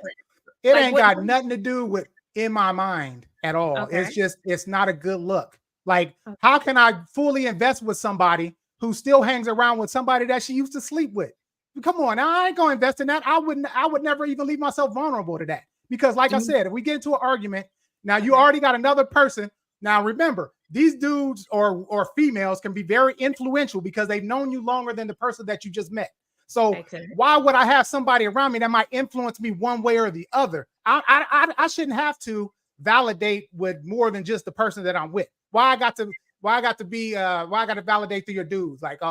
like, ain't got nothing to do with in my mind at all. Okay. It's not a good look. Like, how can I fully invest with somebody who still hangs around with somebody that she used to sleep with? Come on, I ain't gonna invest in that. I would never even leave myself vulnerable to that, because like I said, if we get into an argument, now you already got another person. Now remember, these dudes or females can be very influential because they've known you longer than the person that you just met. So why would I have somebody around me that might influence me one way or the other? I shouldn't have to validate with more than just the person that I'm with. Why I got to validate through your dudes? Like,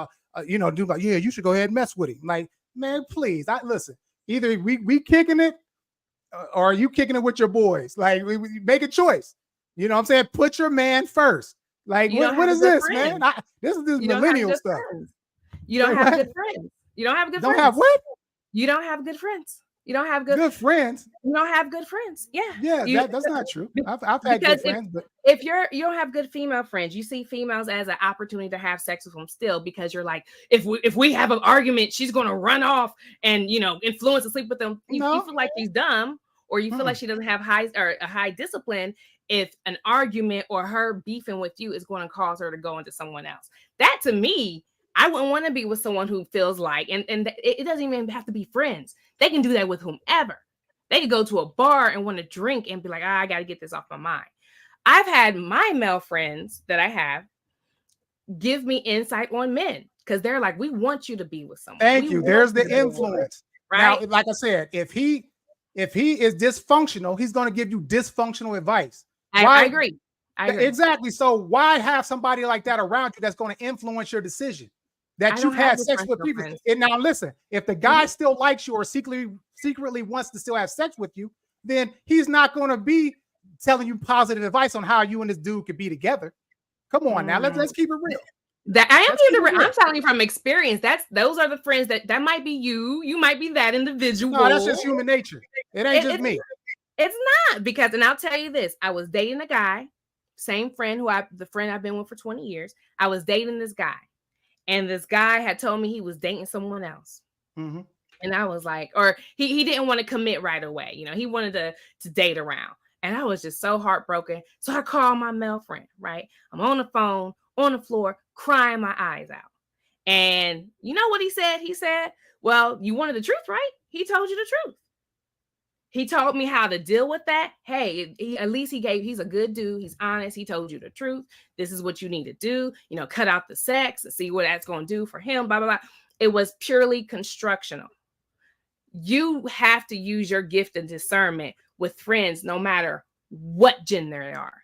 you know, dude, like, yeah, you should go ahead and mess with him. Like, man, please, listen. Either we kicking it, or are you kicking it with your boys? Like, we make a choice. You know what I'm saying? Put your man first. Like, what is this, man? This is this millennial stuff. You don't have good friends. You don't have good friends. Don't have what? You don't have good friends. You don't have good friends. You don't have good friends. Yeah. Yeah, that's not true. I've had good friends, but if you don't have good female friends, you see females as an opportunity to have sex with them still, because you're like, if we have an argument, she's gonna run off and, you know, influence and sleep with them. You feel like she's dumb, or you feel like she doesn't have a high discipline if an argument or her beefing with you is going to cause her to go into someone else. That, to me, I wouldn't want to be with someone who feels like, and it doesn't even have to be friends. They can do that with whomever. They could go to a bar and want to drink and be like, I got to get this off my mind. I've had my male friends that I have give me insight on men, because they're like, we want you to be with someone. Thank you. There's the influence. Right? Now, like I said, if he is dysfunctional, he's going to give you dysfunctional advice. I agree. Exactly. So why have somebody like that around you that's going to influence your decision that you've had sex with previously? And now listen, if the guy still likes you or secretly wants to still have sex with you, then he's not going to be telling you positive advice on how you and this dude could be together. Come on now, let's keep it real. I'm telling you from experience. Those are the friends that might be you. You might be that individual. No, that's just human nature. It ain't just me. It's not, because, and I'll tell you this, I was dating a guy, same friend the friend I've been with for 20 years. I was dating this guy, and this guy had told me he was dating someone else. Mm-hmm. And I was like, or he didn't want to commit right away. You know, he wanted to date around. And I was just so heartbroken. So I called my male friend, right? I'm on the phone, on the floor, crying my eyes out. And you know what he said? He said, well, you wanted the truth, right? He told you the truth. He told me how to deal with that. Hey, at least he's a good dude. He's honest. He told you the truth. This is what you need to do. You know, cut out the sex and see what that's going to do for him, blah, blah, blah. It was purely constructional. You have to use your gift and discernment with friends, no matter what gender they are.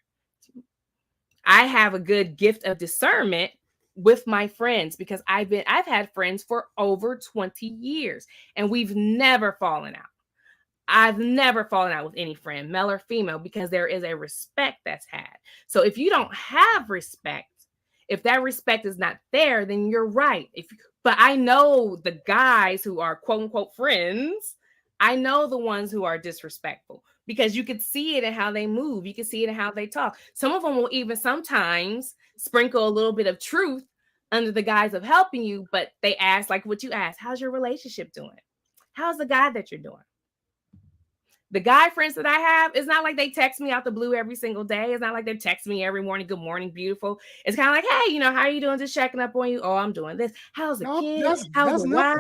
I have a good gift of discernment with my friends because I've had friends for over 20 years and we've never fallen out. I've never fallen out with any friend, male or female, because there is a respect that's had. So if you don't have respect, if that respect is not there, then you're right. But I know the guys who are quote unquote friends, I know the ones who are disrespectful because you could see it in how they move. You can see it in how they talk. Some of them will even sometimes sprinkle a little bit of truth under the guise of helping you, but they ask like what you asked, how's your relationship doing? How's the guy that you're doing? The guy friends that I have, it's not like they text me out the blue every single day. It's not like they text me every morning, good morning, beautiful. It's kind of like, hey, you know, how are you doing? Just checking up on you. Oh, I'm doing this. How's the kid? How's the wife?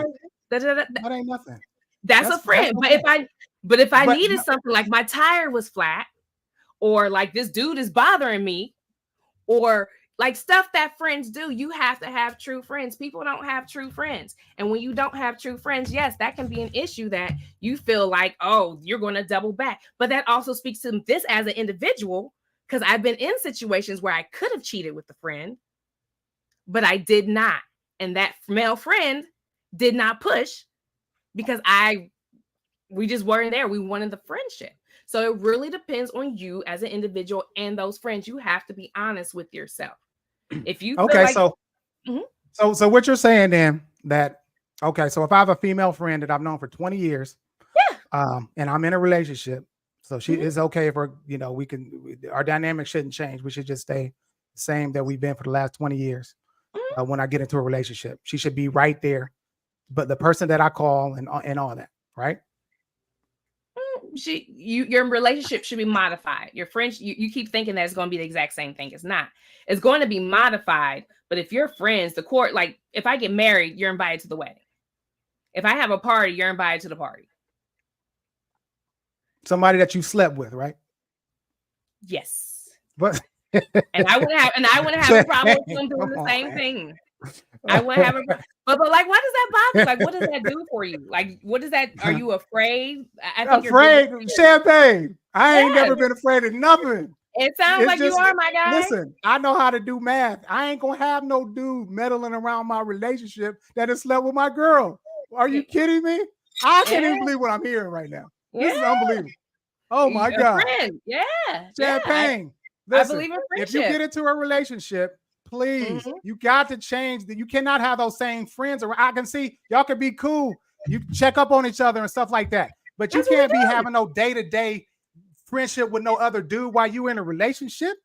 That ain't nothing. That's a friend. But if I needed something like my tire was flat, or like this dude is bothering me, or like stuff that friends do, you have to have true friends. People don't have true friends. And when you don't have true friends, yes, that can be an issue that you feel like, oh, you're going to double back. But that also speaks to this as an individual, because I've been in situations where I could have cheated with a friend, but I did not. And that male friend did not push because we just weren't there. We wanted the friendship. So it really depends on you as an individual and those friends. You have to be honest with yourself. If you so what you're saying then that so if I have a female friend that I've known for 20 years, and I'm in a relationship, so she is okay for, you know, our dynamic shouldn't change. We should just stay the same that we've been for the last 20 years. When I get into a relationship, she should be right there, but the person that I call and all that, right? Your relationship should be modified. Your friends, you keep thinking that it's going to be the exact same thing. It's not. It's going to be modified. But if you're friends, the court, like if I get married, you're invited to the wedding. If I have a party, you're invited to the party. Somebody that you slept with, right? Yes. But and I wouldn't have a problem with them doing the same thing. I wouldn't have a but like, what does that bother? Like, what does that do for you? Like, what is that? Are you afraid? I think afraid of champagne. I ain't never been afraid of nothing. It sounds like you are, my guy. Listen, I know how to do math. I ain't gonna have no dude meddling around my relationship that has slept with my girl. Are you kidding me? I can't even believe what I'm hearing right now. This is unbelievable. Oh my God. Friend. Yeah. Champagne. Listen, I believe in friendship. If you get into a relationship, please, you got to change that. You cannot have those same friends around. I can see y'all can be cool. You check up on each other and stuff like that. But you can't be having no day-to-day friendship with no other dude while you in a relationship.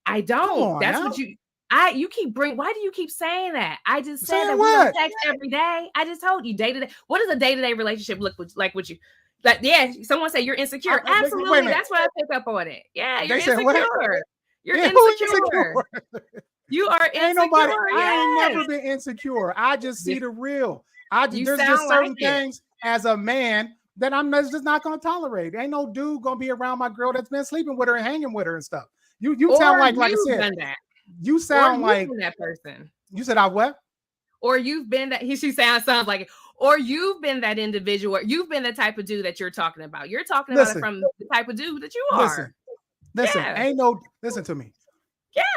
I don't. That's what you keep bringing. Why do you keep saying that? I just said that we don't text every day. I just told you day-to-day. What does a day-to-day relationship look like with you? Like, yeah, someone say you're insecure. Absolutely. That's what I pick up on it. Yeah, you're insecure. You're insecure. You are insecure. Ain't nobody. I ain't never been insecure. I just see the real. There's just certain things as a man that I'm just not going to tolerate. Ain't no dude going to be around my girl that's been sleeping with her and hanging with her and stuff. You sound like I said. You sound like that person. You said I what? Or you've been that. She sounds like it. Or you've been that individual. Or you've been the type of dude that you're talking about. You're talking about it from the type of dude that you are. Listen, ain't no. Listen to me.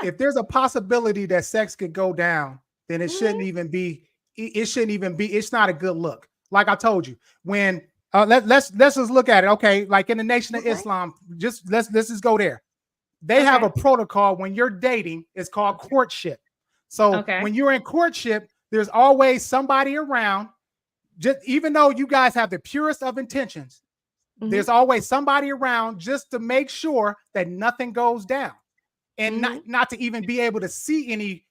if there's a possibility that sex could go down, then it shouldn't even be. It shouldn't even be. It's not a good look. Like I told you, when let's just look at it. Okay, like in the Nation of Islam, just let's just go there. They have a protocol when you're dating. It's called courtship. So when you're in courtship, there's always somebody around. Just even though you guys have the purest of intentions, there's always somebody around just to make sure that nothing goes down, and not to even be able to see any.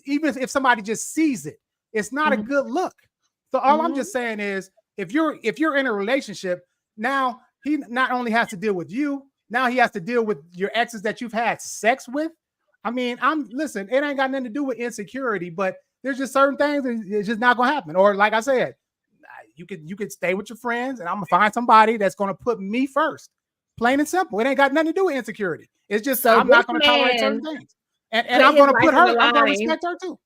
Even if somebody just sees it, it's not a good look. So all I'm just saying is, if you're in a relationship, now he not only has to deal with you, now he has to deal with your exes that you've had sex with. I mean, listen, it ain't got nothing to do with insecurity, but there's just certain things that it's just not gonna happen. Or like I said, you could stay with your friends, and I'm gonna find somebody that's gonna put me first. Plain and simple. It ain't got nothing to do with insecurity. It's just I'm not gonna tolerate certain things. And I'm gonna put her, I'm gonna respect her too.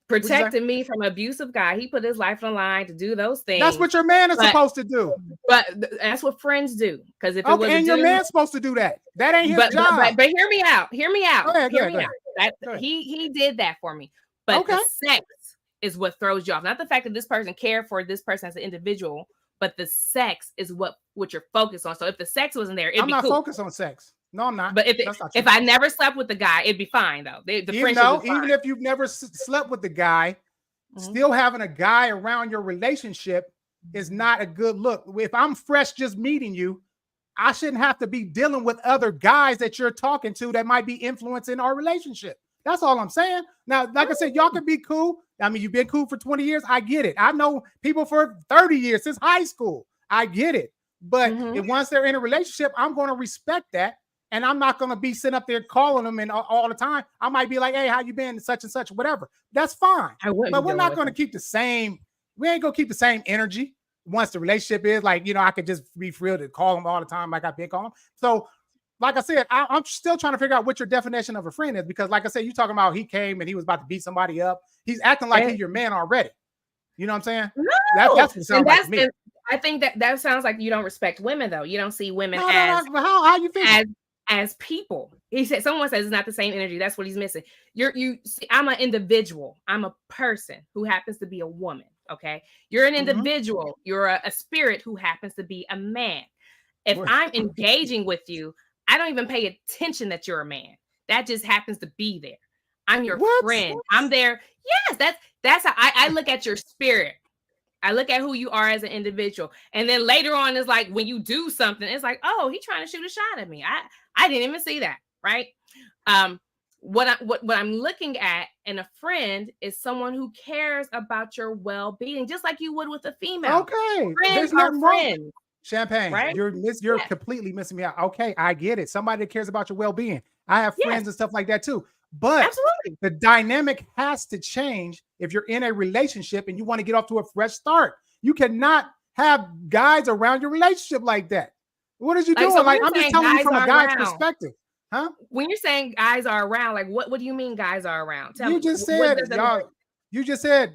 Protecting me from an abusive guy. He put his life on the line to do those things. That's what your man is supposed to do. But that's what friends do. Because if it was and your man's supposed to do that. That ain't his job. But hear me out. Hear me out. Go ahead. He did that for me. But the sex is what throws you off. Not the fact that this person cared for this person as an individual, but the sex is what you're focused on. So if the sex wasn't there, I'm not focused on sex. No, I'm not. But if I never slept with the guy, it'd be fine though. Even if you've never slept with the guy, still having a guy around your relationship is not a good look. If I'm fresh just meeting you, I shouldn't have to be dealing with other guys that you're talking to that might be influencing our relationship. That's all I'm saying. Now, like I said, y'all can be cool. I mean, you've been cool for 20 years. I get it. I know people for 30 years since high school. I get it. But if once they're in a relationship, I'm going to respect that. And I'm not going to be sitting up there calling them and all the time. I might be like, hey, how you been? Such and such, whatever. That's fine. But we're not going to keep the same. We ain't going to keep the same energy once the relationship is like, I could just be free to call them all the time like I've been calling them. So like I said, I'm still trying to figure out what your definition of a friend is, because like I said, you're talking about he came and he was about to beat somebody up. He's acting like he's your man already. You know what I'm saying? No. That's what it sounds like to me. I think that sounds like you don't respect women, though. You don't see women how you think as people. He said, someone says it's not the same energy. That's what he's missing. You see, I'm an individual. I'm a person who happens to be a woman. Okay. You're an individual. You're a spirit who happens to be a man. If I'm engaging with you, I don't even pay attention that you're a man. That just happens to be there. I'm your friend. I'm there. Yes, that's how I look at your spirit. I look at who you are as an individual. And then later on, it's like when you do something, it's like, oh, he's trying to shoot a shot at me. I didn't even see that. Right. What I'm looking at in a friend is someone who cares about your well-being, just like you would with a female. Okay. Friends are friends. Champagne, right? You're completely missing me out. Okay, I get it. Somebody that cares about your well-being. I have friends and stuff like that too. But absolutely, the dynamic has to change if you're in a relationship and you want to get off to a fresh start. You cannot have guys around your relationship like that. What are you doing? So I'm just telling you from a guy's perspective. Huh? When you're saying guys are around, like what do you mean guys are around? Tell me. You just said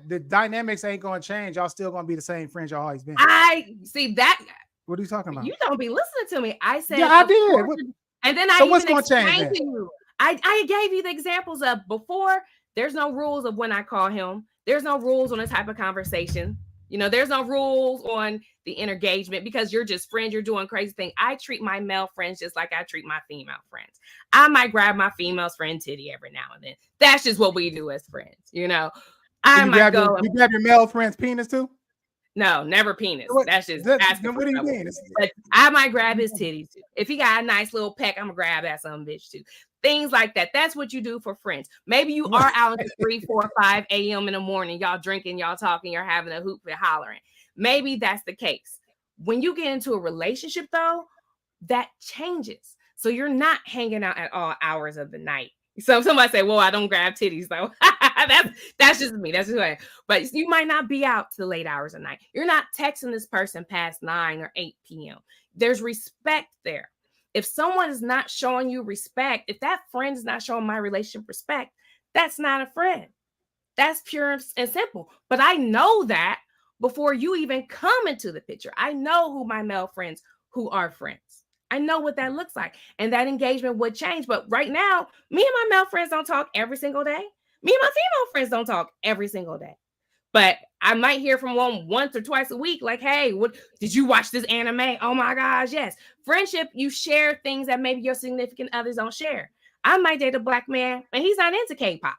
the dynamics ain't going to change. Y'all still going to be the same friends y'all always been. I see that. What are you talking about? You don't be listening to me. I said, yeah, I did. And then I what's going to change to you. I gave you the examples of before. There's no rules of when I call him. There's no rules on the type of conversation. There's no rules on the engagement because you're just friends. You're doing crazy things. I treat my male friends just like I treat my female friends. I might grab my female friend titty every now and then. That's just what we do as friends. I might go. You grab your male friend's penis too? No, never penis. That's just asking. What do you mean? But I might grab his titties too. If he got a nice little peck, I'm gonna grab that some bitch too. Things like that. That's what you do for friends. Maybe you are out at 3, 4, 5 a.m. in the morning. Y'all drinking, y'all talking, you're having a hoop and hollering. Maybe that's the case. When you get into a relationship, though, that changes. So you're not hanging out at all hours of the night. So somebody say, well, I don't grab titties though. that's just me. That's just what I am. But you might not be out to the late hours of the night. You're not texting this person past 9 or 8 p.m. There's respect there. If someone is not showing you respect, if that friend is not showing my relationship respect, that's not a friend. That's pure and simple. But I know that before you even come into the picture. I know who my male friends who are friends. I know what that looks like. And that engagement would change. But right now, me and my male friends don't talk every single day. Me and my female friends don't talk every single day. But I might hear from one once or twice a week, like, hey, what did you watch this anime? Oh my gosh, yes. Friendship, you share things that maybe your significant others don't share. I might date a Black man, and he's not into K-pop.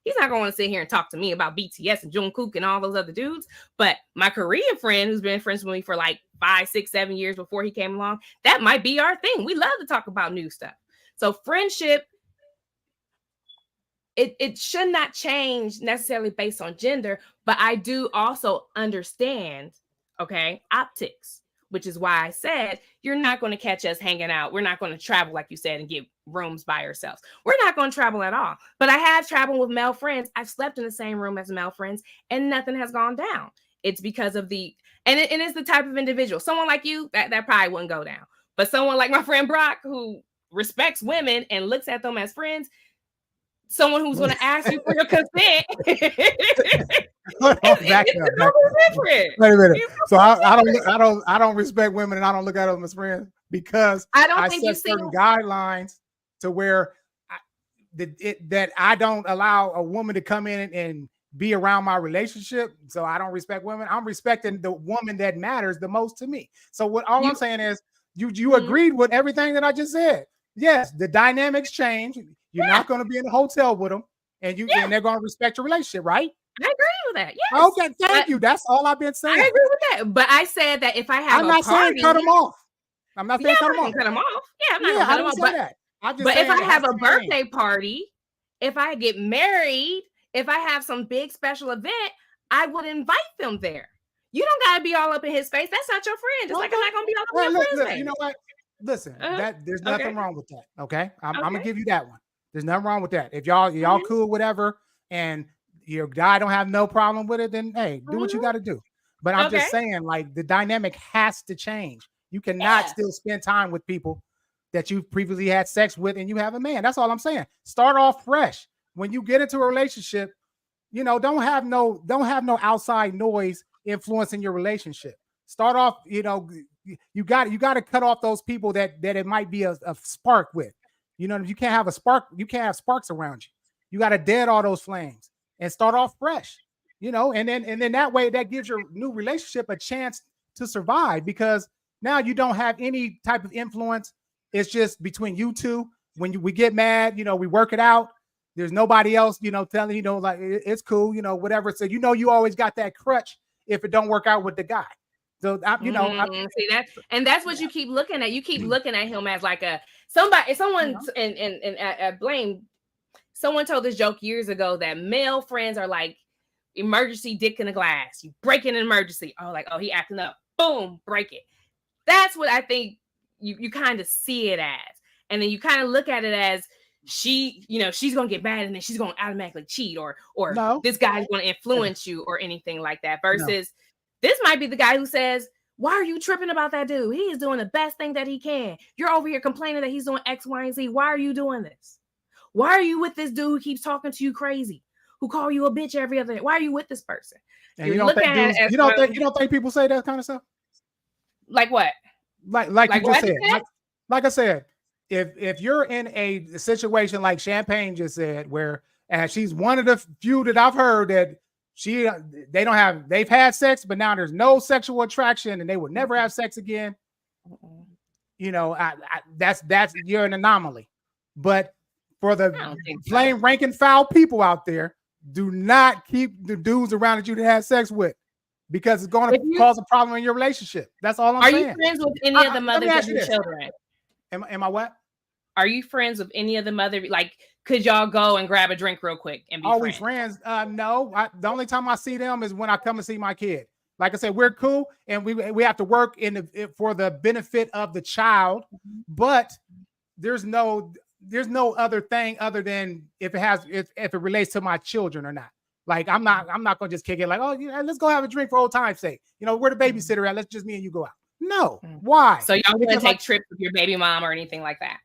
He's not going to sit here and talk to me about BTS and Jungkook and all those other dudes. But my Korean friend, who's been friends with me for like 5, 6, 7 years before he came along, that might be our thing. We love to talk about new stuff. So friendship, it should not change necessarily based on gender, but I do also understand, okay, optics, which is why I said you're not going to catch us hanging out. We're not going to travel, like you said, and get rooms by ourselves. We're not going to travel at all. But I have traveled with male friends. I've slept in the same room as male friends, and nothing has gone down. It's because of and it's the type of individual. Someone like you, that probably wouldn't go down. But someone like my friend Brock, who respects women and looks at them as friends, someone who's going to ask you for your consent. Back up. Wait a minute. So I don't respect women, and I don't look at them as friends because I set certain guidelines to where that I don't allow a woman to come in and be around my relationship. So I don't respect women. I'm respecting the woman that matters the most to me. So I'm saying is you agreed with everything that I just said. Yes, the dynamics change. You're not going to be in a hotel with them, and they're going to respect your relationship, right? I agree with that. Yes. Okay, thank you. That's all I've been saying. I agree with that. But I said that if I have I'm not saying cut them off. I'm not saying cut them off. Cut them off. Yeah, I'm not going to cut them off. But if I have a birthday party, if I get married, if I have some big special event, I would invite them there. You don't got to be all up in his face. That's not your friend. Just like I'm not going to be all up in your friend's face. You know what? Listen, there's nothing wrong with that. Okay, I'm gonna give you that one. There's nothing wrong with that. If y'all cool, whatever, and your guy don't have no problem with it, then hey, do what you got to do. But I'm just saying, like, the dynamic has to change. You cannot still spend time with people that you've previously had sex with, and you have a man. That's all I'm saying. Start off fresh. When you get into a relationship, don't have no outside noise influencing your relationship. Start off, you got to cut off those people that it might be a spark with. You can't have a spark. You can't have sparks around you. You got to dead all those flames and start off fresh. And then that way that gives your new relationship a chance to survive, because now you don't have any type of influence. It's just between you two. When we get mad, we work it out. There's nobody else, telling like it's cool, whatever. So you always got that crutch if it don't work out with the guy. So see that, and that's what you keep looking at. You keep looking at him as like someone, and blame. Someone told this joke years ago that male friends are like emergency dick in a glass. You break in an emergency. Oh, he acting up. Boom, break it. That's what I think you kind of see it as, and then you kind of look at it as she's gonna get mad and then she's gonna automatically cheat, or this guy's gonna influence you or anything like that. Versus. This might be the guy who says, why are you tripping about that dude? He is doing the best thing that he can. You're over here complaining that he's doing X, Y, and Z. Why are you doing this? Why are you with this dude who keeps talking to you crazy, who call you a bitch every other day? Why are you with this person? And you don't think people say that kind of stuff? Like what? Like you just said. Like I said, if you're in a situation like Champagne just said, where she's one of the few that I've heard that they've had sex, but now there's no sexual attraction and they will never have sex again. That's you're an anomaly. But for the plain rank and foul people out there, do not keep the dudes around that you had sex with, because it's going to cause a problem in your relationship. That's all I'm saying. Are you friends with any of the mothers of your children? Am I what? Are you friends with any of the mother? Like, could y'all go and grab a drink real quick and be friends? No. The only time I see them is when I come and see my kid. Like I said, we're cool, and we have to work for the benefit of the child. But there's no other thing other than if it relates to my children or not. Like I'm not gonna just kick it like, oh yeah, let's go have a drink for old time's sake. Where the babysitter at? Let's just me and you go out. No, why? So y'all gonna take trips with your baby mom or anything like that?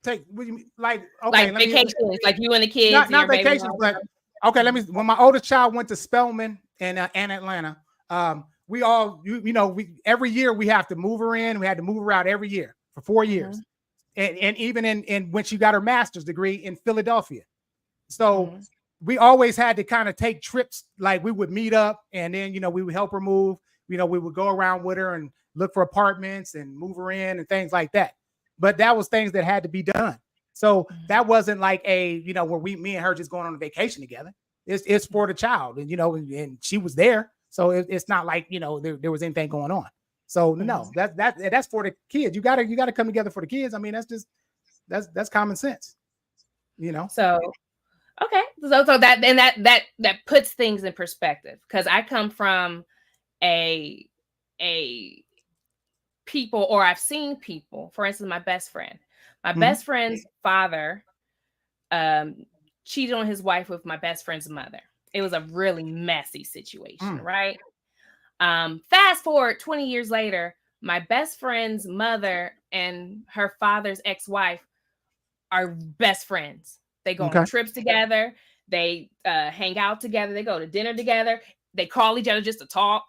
What do you mean? Like vacations, like you and the kids. Not vacations, but okay. When my oldest child went to Spelman and Atlanta, we all, we every year we have to move her in. We had to move her out every year for 4 years. And even in when she got her master's degree in Philadelphia. So we always had to kind of take trips. Like we would meet up and then, we would help her move. We would go around with her and look for apartments and move her in and things like that. But that was things that had to be done. So that wasn't like a, where me and her just going on a vacation together. It's for the child, and and she was there. So it's not like, there was anything going on. So no, that's for the kids. You gotta come together for the kids. I mean, that's common sense, So okay. So that puts things in perspective, because I come from a people, or I've seen people, for instance, my best friend. My best friend's father cheated on his wife with my best friend's mother. It was a really messy situation, right? Fast forward 20 years later, my best friend's mother and her father's ex-wife are best friends. They go on trips together. They hang out together. They go to dinner together. They call each other just to talk.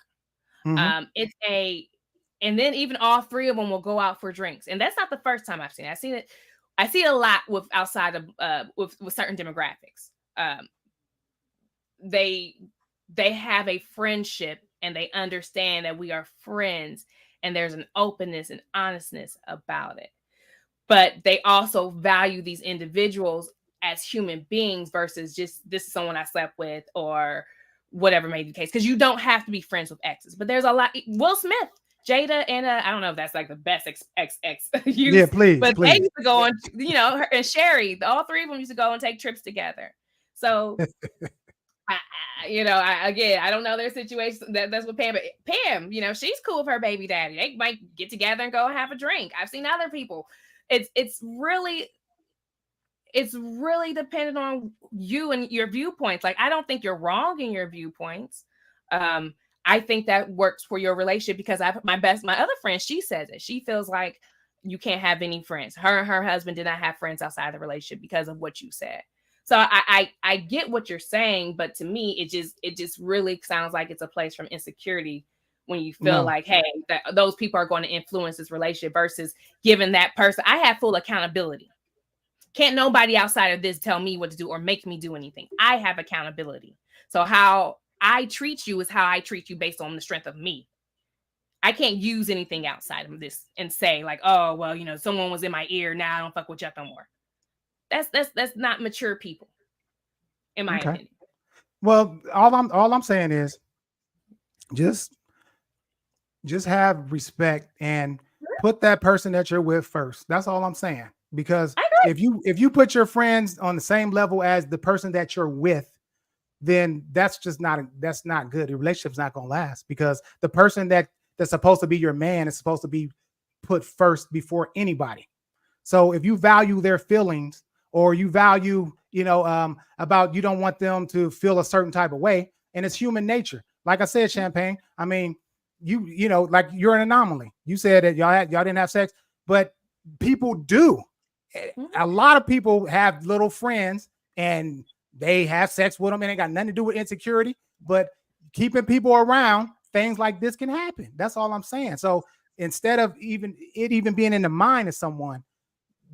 And then even all three of them will go out for drinks. And that's not the first time I've seen it. I see it a lot with outside of with certain demographics. They have a friendship and they understand that we are friends, and there's an openness and honestness about it. But they also value these individuals as human beings versus just, this is someone I slept with or whatever may be the case. Because you don't have to be friends with exes. But there's a lot. Will Smith, Jada, and I don't know if that's like the best ex use. Yeah, please. But they used to go on, her and Sherry, all three of them used to go and take trips together. So, I don't know their situation. That's what Pam. But Pam, she's cool with her baby daddy. They might get together and go and have a drink. I've seen other people. It's really dependent on you and your viewpoints. Like, I don't think you're wrong in your viewpoints. I think that works for your relationship, because my other friend, she says it. She feels like you can't have any friends. Her and her husband did not have friends outside the relationship because of what you said. So I get what you're saying, but to me, it just really sounds like it's a place from insecurity when you feel like, hey, that those people are going to influence this relationship, versus giving that person. I have full accountability. Can't nobody outside of this tell me what to do or make me do anything. I have accountability. So how I treat you is how I treat you based on the strength of me. I can't use anything outside of this and say like, oh, well, someone was in my ear. Now I don't fuck with you no more. That's not mature people, in my opinion. Well, all I'm saying is just have respect and put that person that you're with first. That's all I'm saying. Because if you put your friends on the same level as the person that you're with, then that's not good. The relationship's not going to last, because the person that's supposed to be your man is supposed to be put first before anybody. So if you value their feelings, or you value, about, you don't want them to feel a certain type of way, and it's human nature. Like I said, Champagne, I mean, like you're an anomaly. You said that y'all didn't have sex, but people do. A lot of people have little friends and they have sex with them, and it got nothing to do with insecurity, but keeping people around, things like this can happen. That's all I'm saying. So instead of even being in the mind of someone,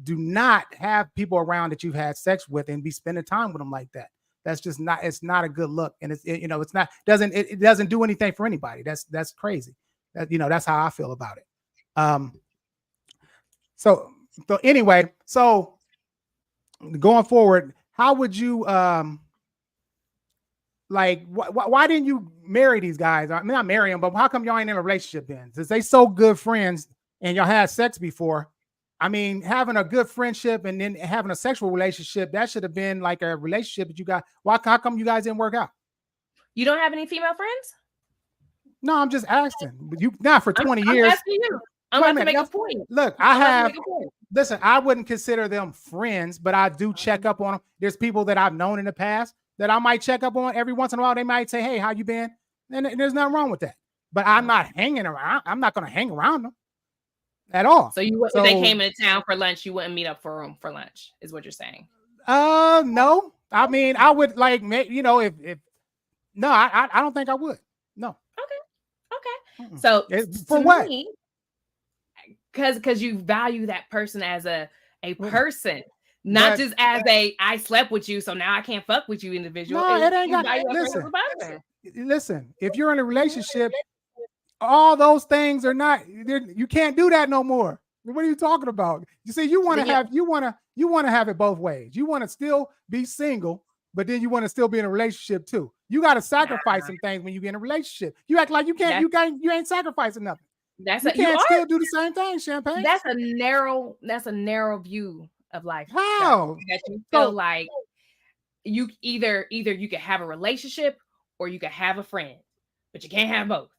do not have people around that you've had sex with and be spending time with them like that. That's just not, it's not a good look. And it's not, it doesn't do anything for anybody. That's crazy. That's how I feel about it. So anyway, so going forward, how would you, why didn't you marry these guys? I mean, not marry them, but how come y'all ain't in a relationship then? Since they so good friends and y'all had sex before. I mean, having a good friendship and then having a sexual relationship, that should have been like a relationship that you got. How come you guys didn't work out? You don't have any female friends? No, I'm just asking. You not for 20 years. I'm asking you. I'm going to make a point. Look, listen, I wouldn't consider them friends, but I do check up on them. There's people that I've known in the past that I might check up on every once in a while. They might say, hey, how you been? And there's nothing wrong with that. But I'm not hanging around. I'm not going to hang around them at all. So if they came into town for lunch, you wouldn't meet up for lunch, is what you're saying? No. I mean, I would if no, I don't think I would. No. Okay. So for what? because you value that person as a person, not just as I slept with you, so now I can't fuck with you individual. No, it ain't got. Listen. If you're in a relationship, all those things are not. You can't do that no more. What are you talking about? You see, you want to have it both ways. You want to still be single, but then you want to still be in a relationship too. You got to sacrifice some things when you get in a relationship. You act like you can't. You ain't sacrificing nothing. You can't still do the same thing, Champagne. That's a narrow view of life. How? That you feel like you either you can have a relationship or you can have a friend, but you can't have both.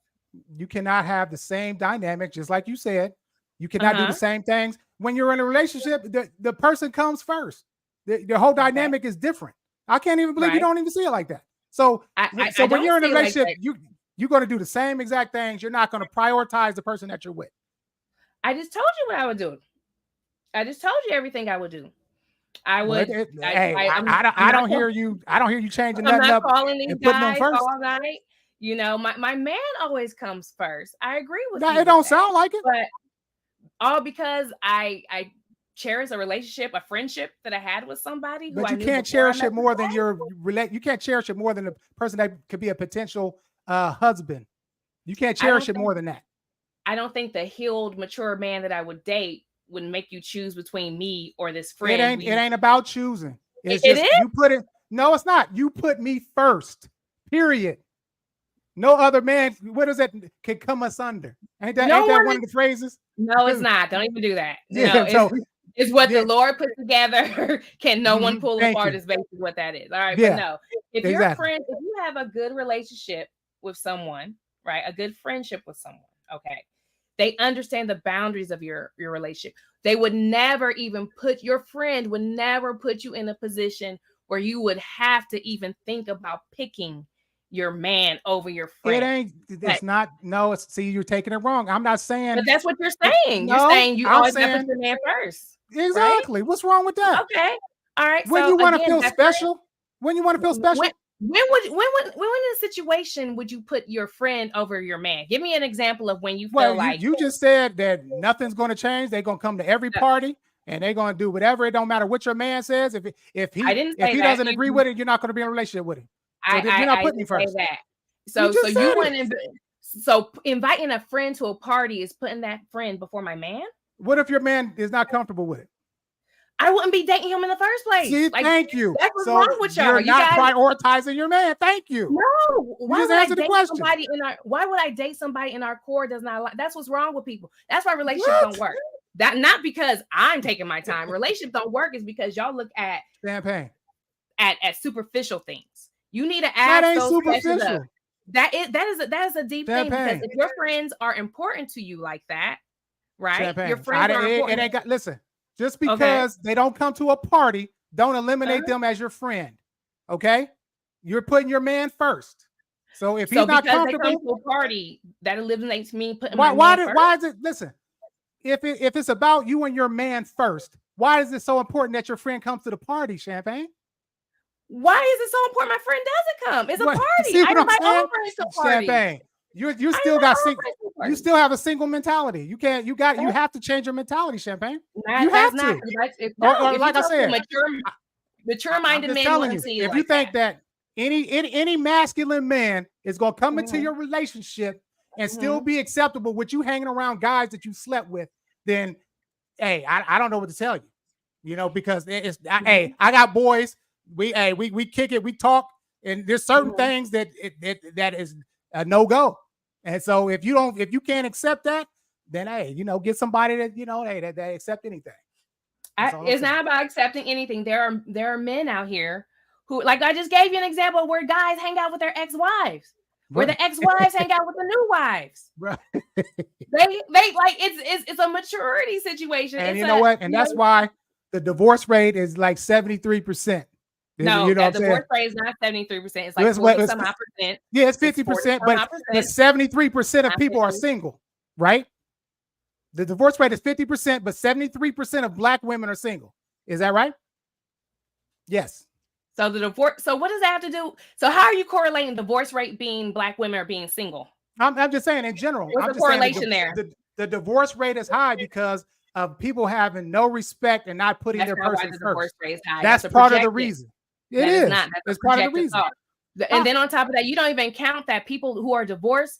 You cannot have the same dynamic, just like you said. You cannot do the same things. When you're in a relationship, the person comes first. The whole dynamic is different. I can't even believe you don't even see it like that. So when you're in a relationship, you're going to do the same exact things. You're not going to prioritize the person that you're with. I just told you what I would do. I just told you everything I would do. I would. I don't hear you. I don't hear you changing nothing up. I'm not calling these guys all night. You know, my man always comes first. I agree with you. It don't sound like it. But all because I cherish a relationship, a friendship that I had with somebody. But you can't cherish it more than you can't cherish it more than the person that could be a potential husband. You can't cherish it more than that. I don't think the healed, mature man that I would date would make you choose between me or this friend. It ain't about choosing. It's just you put it. No, it's not. You put me first. Period. No other man. What is that? Can come asunder. Ain't that one of the phrases? No, it's not. Don't even do that. It's what the Lord put together. Can no one pull apart is basically what that is. All right. But no, if you're a friend, if you have a good relationship with someone, right? A good friendship with someone. Okay. They understand the boundaries of your relationship. They would never even your friend would never put you in a position where you would have to even think about picking your man over your friend. It's not. No, see, you're taking it wrong. I'm not saying. But that's what you're saying. You're saying you always have to put your man first. Exactly. Right? What's wrong with that? Okay. All right. When you want to feel special? When you want to feel special? When in a situation would you put your friend over your man? Give me an example of when you feel like you just said that nothing's going to change. They're going to come to every party and they're going to do whatever. It don't matter what your man says. If he doesn't agree with it, you're not going to be in a relationship with him. So you're not putting me first. That. So inviting a friend to a party is putting that friend before my man. What if your man is not comfortable with it? I wouldn't be dating him in the first place. See, thank you. That's what's wrong with y'all. You're not prioritizing your man. Thank you. No. Why would I date somebody why would I date somebody in our core does not like? That's what's wrong with people. That's why relationships don't work. That not because I'm taking my time. Relationships don't work is because y'all look at Champagne. At superficial things. You need to ask those questions. That is a deep thing because if your friends are important to you like that, right? Champagne. Your friends are important. It ain't got listen. Just because they don't come to a party, don't eliminate them as your friend. Okay? You're putting your man first. So if he's not comfortable, they come to a party, that eliminates me putting why is it? Listen, if it's about you and your man first, why is it so important that your friend comes to the party, Champagne? Why is it so important my friend doesn't come? It's a party. I invite all my friends to a party. Champagne. You still have a single mentality. You have to change your mentality, Champagne. You have to. Like I said, mature-minded men. If you think that any masculine man is gonna come into your relationship and still be acceptable with you hanging around guys that you slept with, then hey, I don't know what to tell you. You know, because I got boys. We kick it, we talk, and there's certain things that is a no-go. And so if you can't accept that, then hey, get somebody that that accept anything. It's not about accepting anything. There are men out here who, like I just gave you an example where guys hang out with their ex-wives, where the ex-wives hang out with the new wives. Right. They like it's a maturity situation. And you know what? And that's why the divorce rate is like 73%. No, the divorce rate is not 73%. It's like 40-some-odd%. Yeah, it's 50%, but 73% of people are single, right? The divorce rate is 50%, but 73% of Black women are single. Is that right? Yes. So the divorce. So what does that have to do? So how are you correlating divorce rate being Black women or being single? I'm just saying in general. What's the correlation there? the divorce rate is high because of people having no respect and not putting their person the first. divorce rate is high. That's part of the reason. It is. Not. It's part of the reason. And then on top of that, you don't even count that people who are divorced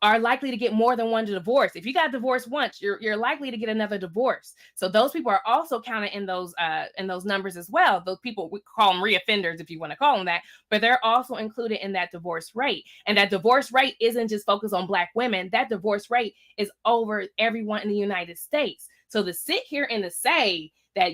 are likely to get more than one divorce. If you got divorced once, you're likely to get another divorce. So those people are also counted in those numbers as well. Those people, we call them reoffenders if you want to call them that, but they're also included in that divorce rate. And that divorce rate isn't just focused on Black women. That divorce rate is over everyone in the United States. So to sit here and to say that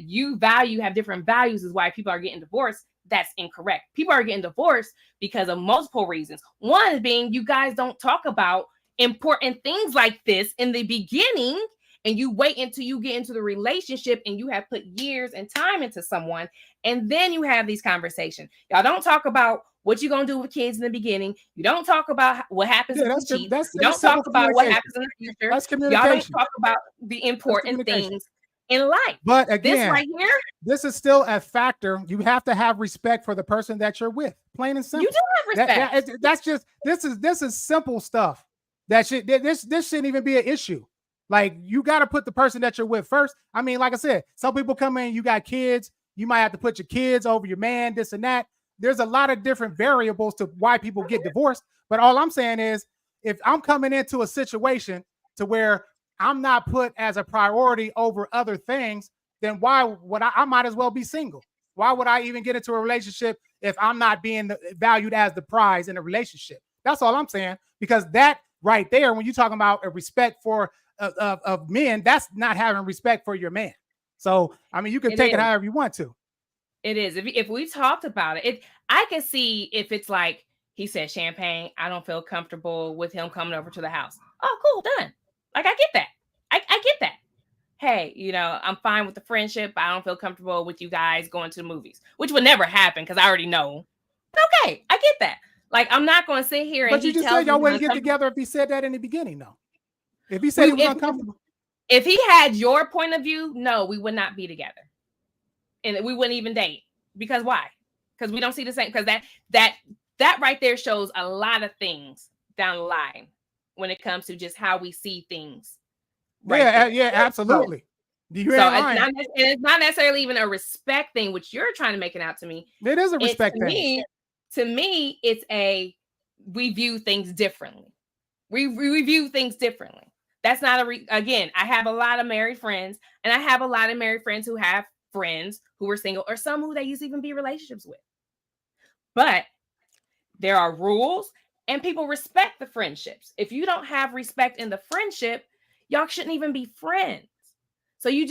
have different values is why people are getting divorced, that's incorrect. People are getting divorced because of multiple reasons. One being you guys don't talk about important things like this in the beginning, and you wait until you get into the relationship and you have put years and time into someone, and then you have these conversations. Y'all don't talk about what you're going to do with kids in the beginning. You don't talk about what happens if you cheat. You don't talk about what happens in the future. That's communication. Y'all don't talk about the important things in life. But again, this right here, this is still a factor. You have to have respect for the person that you're with. Plain and simple. You do have respect. That's just this is simple stuff. This shouldn't even be an issue. Like, you got to put the person that you're with first. I mean, like I said, some people come in, you got kids, you might have to put your kids over your man, this and that. There's a lot of different variables to why people get divorced. But all I'm saying is, if I'm coming into a situation to where I'm not put as a priority over other things, then why would I might as well be single. Why would I even get into a relationship if I'm not being valued as the prize in a relationship? That's all I'm saying. Because that right there, when you're talking about a respect for of men, that's not having respect for your man. So, I mean, you can take it however you want to. It is. If we talked about it, I can see if it's like he said, Champagne, I don't feel comfortable with him coming over to the house. Oh, cool, done. Like, I get that. I get that. Hey, I'm fine with the friendship. I don't feel comfortable with you guys going to the movies, which would never happen because I already know. Okay, I get that. Like, I'm not going to sit here and but you just said y'all wouldn't get together if he said that in the beginning, though. If he said he was uncomfortable. If he had your point of view, no, we would not be together. And we wouldn't even date. Because why? Because we don't see the same. Because that right there shows a lot of things down the line when it comes to just how we see things. Right yeah, absolutely. It's not necessarily even a respect thing, which you're trying to make it out to me. It is a respect thing. To me, it's we view things differently. We view things differently. That's not again, I have a lot of married friends, and I have a lot of married friends who have friends who are single, or some who they used to even be in relationships with. But there are rules, and people respect the friendships. If you don't have respect in the friendship, y'all shouldn't even be friends. So you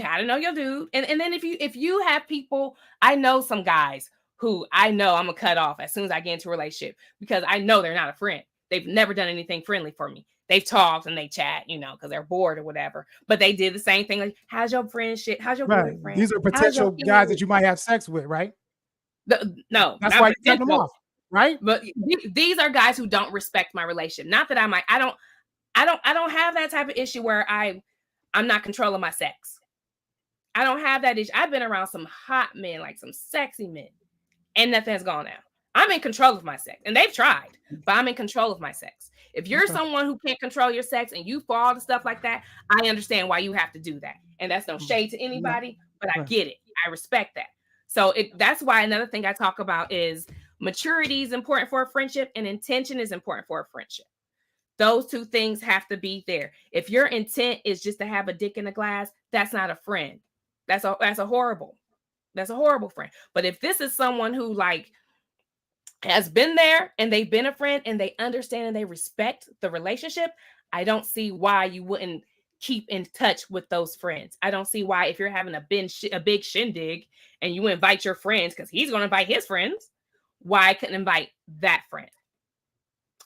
had to know your dude. And then if you have people, I know some guys who I know I'm gonna cut off as soon as I get into a relationship because I know they're not a friend. They've never done anything friendly for me. They've talked and they chat, because they're bored or whatever. But they did the same thing. Like, how's your friendship? How's your boyfriend? These are potential guys that you might have sex with, right? No, that's why you cut them off, right? But these are guys who don't respect my relationship. Not that I don't have that type of issue where I'm not controlling my sex. I don't have that issue. I've been around some hot men, like some sexy men, and nothing's gone out. I'm in control of my sex, and they've tried, but I'm in control of my sex. If you're someone who can't control your sex and you fall to stuff like that, I understand why you have to do that. And that's no shade to anybody, but I get it. I respect that. So that's why another thing I talk about is maturity is important for a friendship and intention is important for a friendship. Those two things have to be there. If your intent is just to have a dick in a glass, that's not a friend. That's a horrible friend. But if this is someone who like has been there and they've been a friend and they understand and they respect the relationship, I don't see why you wouldn't keep in touch with those friends. I don't see why, if you're having a big shindig and you invite your friends because he's going to invite his friends, why I couldn't invite that friend?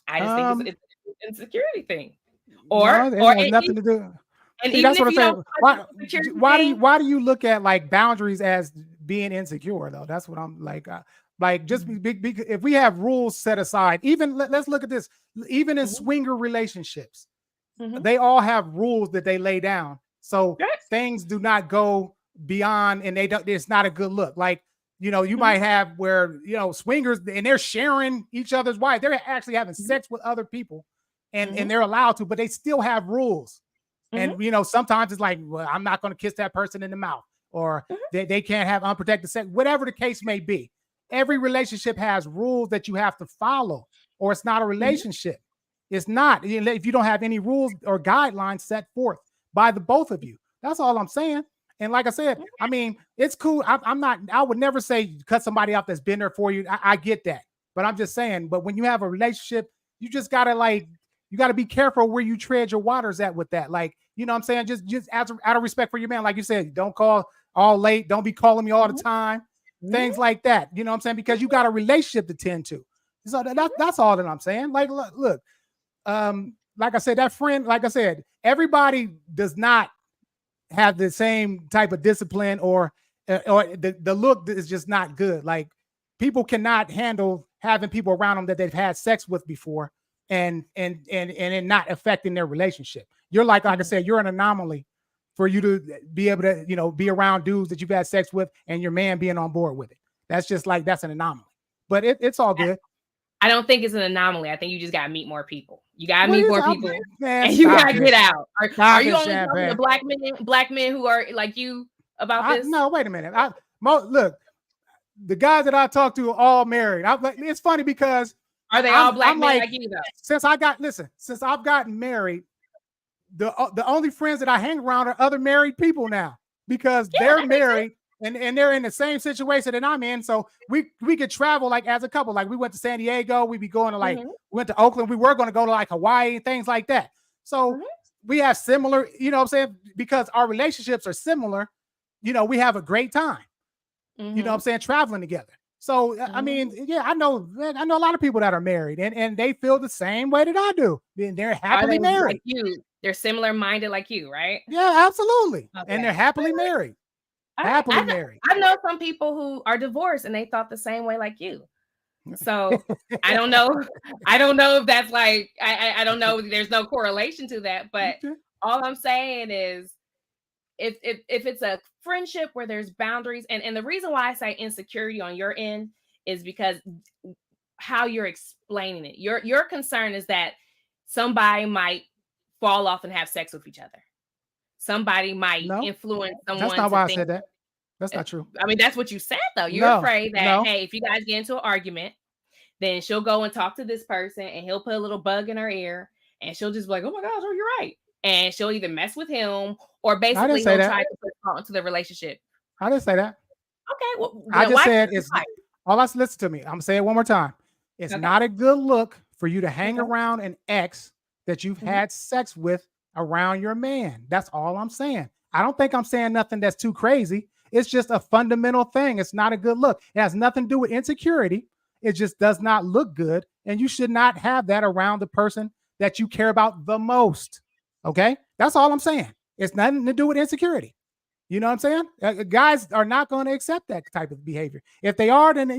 I just think it's an insecurity thing. Or nothing to do. And see, that's what I'm saying. Why do you look at like boundaries as being insecure though? That's what I'm like. Just if we have rules set aside, even let's look at this. Even in swinger relationships, they all have rules that they lay down. So things do not go beyond, and it's not a good look. Like, you might have where, swingers and they're sharing each other's wife. They're actually having sex with other people and they're allowed to, but they still have rules. And, sometimes it's like, well, I'm not going to kiss that person in the mouth, or they can't have unprotected sex, whatever the case may be. Every relationship has rules that you have to follow, or it's not a relationship. It's not, if you don't have any rules or guidelines set forth by the both of you. That's all I'm saying. And like I said, I mean, it's cool. I would never say cut somebody off that's been there for you. I get that. But I'm just saying, but when you have a relationship, you just got to be careful where you tread your waters at with that. Like, you know what I'm saying? Just out of respect for your man. Like you said, don't call all late. Don't be calling me all the time. Things like that. You know what I'm saying? Because you got a relationship to tend to. So that's all that I'm saying. Like, look, like I said, that friend, like I said, everybody does not have the same type of discipline, or the look is just not good. Like, people cannot handle having people around them that they've had sex with before and it not affecting their relationship. You're like I said, you're an anomaly for you to be able to, be around dudes that you've had sex with and your man being on board with it. That's an anomaly, but it's all good. I don't think it's an anomaly. I think you just got to meet more people. You got to meet more people, and you got to get out. Are you only talking to black men who are like you about this? No, wait a minute. Look, the guys that I talk to are all married. It's funny because are they all black men like you though? Since I've gotten married, the only friends that I hang around are other married people now, because they're married and they're in the same situation that I'm in. So we could travel like as a couple. Like, we went to San Diego, we'd be going to we went to Oakland, we were going to go to like Hawaii and things like that. So we have similar, you know what I'm saying? Because our relationships are similar, we have a great time. You know what I'm saying? Traveling together. So, I mean, yeah, I know a lot of people that are married and they feel the same way that I do. They're happily married. Like you. They're similar minded like you, right? Yeah, absolutely. Okay. And they're happily married. Happily married. I know some people who are divorced and they thought the same way like you. So I don't know. I don't know if that's like, I don't know. There's no correlation to that. But all I'm saying is, if it's a friendship where there's boundaries, and the reason why I say insecurity on your end is because how you're explaining it. Your concern is that somebody might fall off and have sex with each other. Somebody might influence someone. That's not why I said that. That's not true. I mean, that's what you said though. You're afraid that, hey, if you guys get into an argument, then she'll go and talk to this person and he'll put a little bug in her ear and she'll just be like, oh my gosh, you're right. And she'll either mess with him or basically he'll try to put salt into the relationship. I didn't say that. Okay. Well, I just said it's listen to me. I'm gonna say it one more time. It's not a good look for you to hang around an ex that you've had sex with around your man. That's all I'm saying. I don't think I'm saying nothing that's too crazy. It's just a fundamental thing. It's not a good look. It has nothing to do with insecurity. It just does not look good. And you should not have that around the person that you care about the most. Okay? That's all I'm saying. It's nothing to do with insecurity. You know what I'm saying? Guys are not going to accept that type of behavior. If they are, then,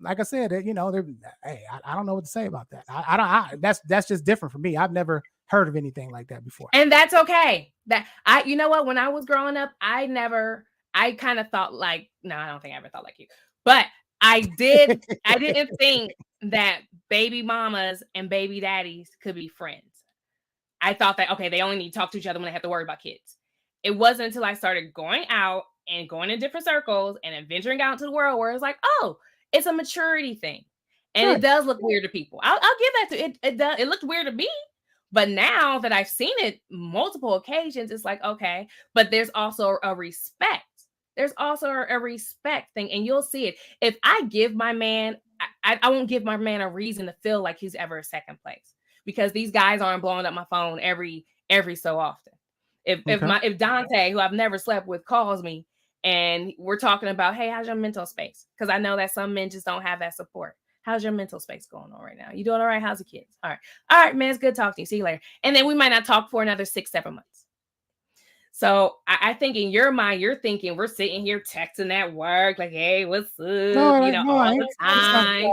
like I said, they're, hey, I don't know what to say about that. That's just different for me. I've never heard of anything like that before. And that's okay. You know what? When I was growing up, I kind of thought like, no, I don't think I ever thought like you, but I didn't think that baby mamas and baby daddies could be friends. I thought that, okay, they only need to talk to each other when they have to worry about kids. It wasn't until I started going out and going in different circles and then venturing out into the world where it's like, oh, it's a maturity thing. And it does look weird to people. I'll give that to it. It looked weird to me. But now that I've seen it multiple occasions, it's like, okay, but there's also a respect. There's also a respect thing. And you'll see it. If I give my man, I won't give my man a reason to feel like he's ever second place, because these guys aren't blowing up my phone every so often. If Dante, who I've never slept with, calls me and we're talking about, hey, how's your mental space? Because I know that some men just don't have that support. How's your mental space going on right now? You doing all right? How's the kids? All right, man, it's good talking to you. See you later. And then we might not talk for another 6-7 months. So I think in your mind, you're thinking we're sitting here texting at work, like, hey, what's up? All the time.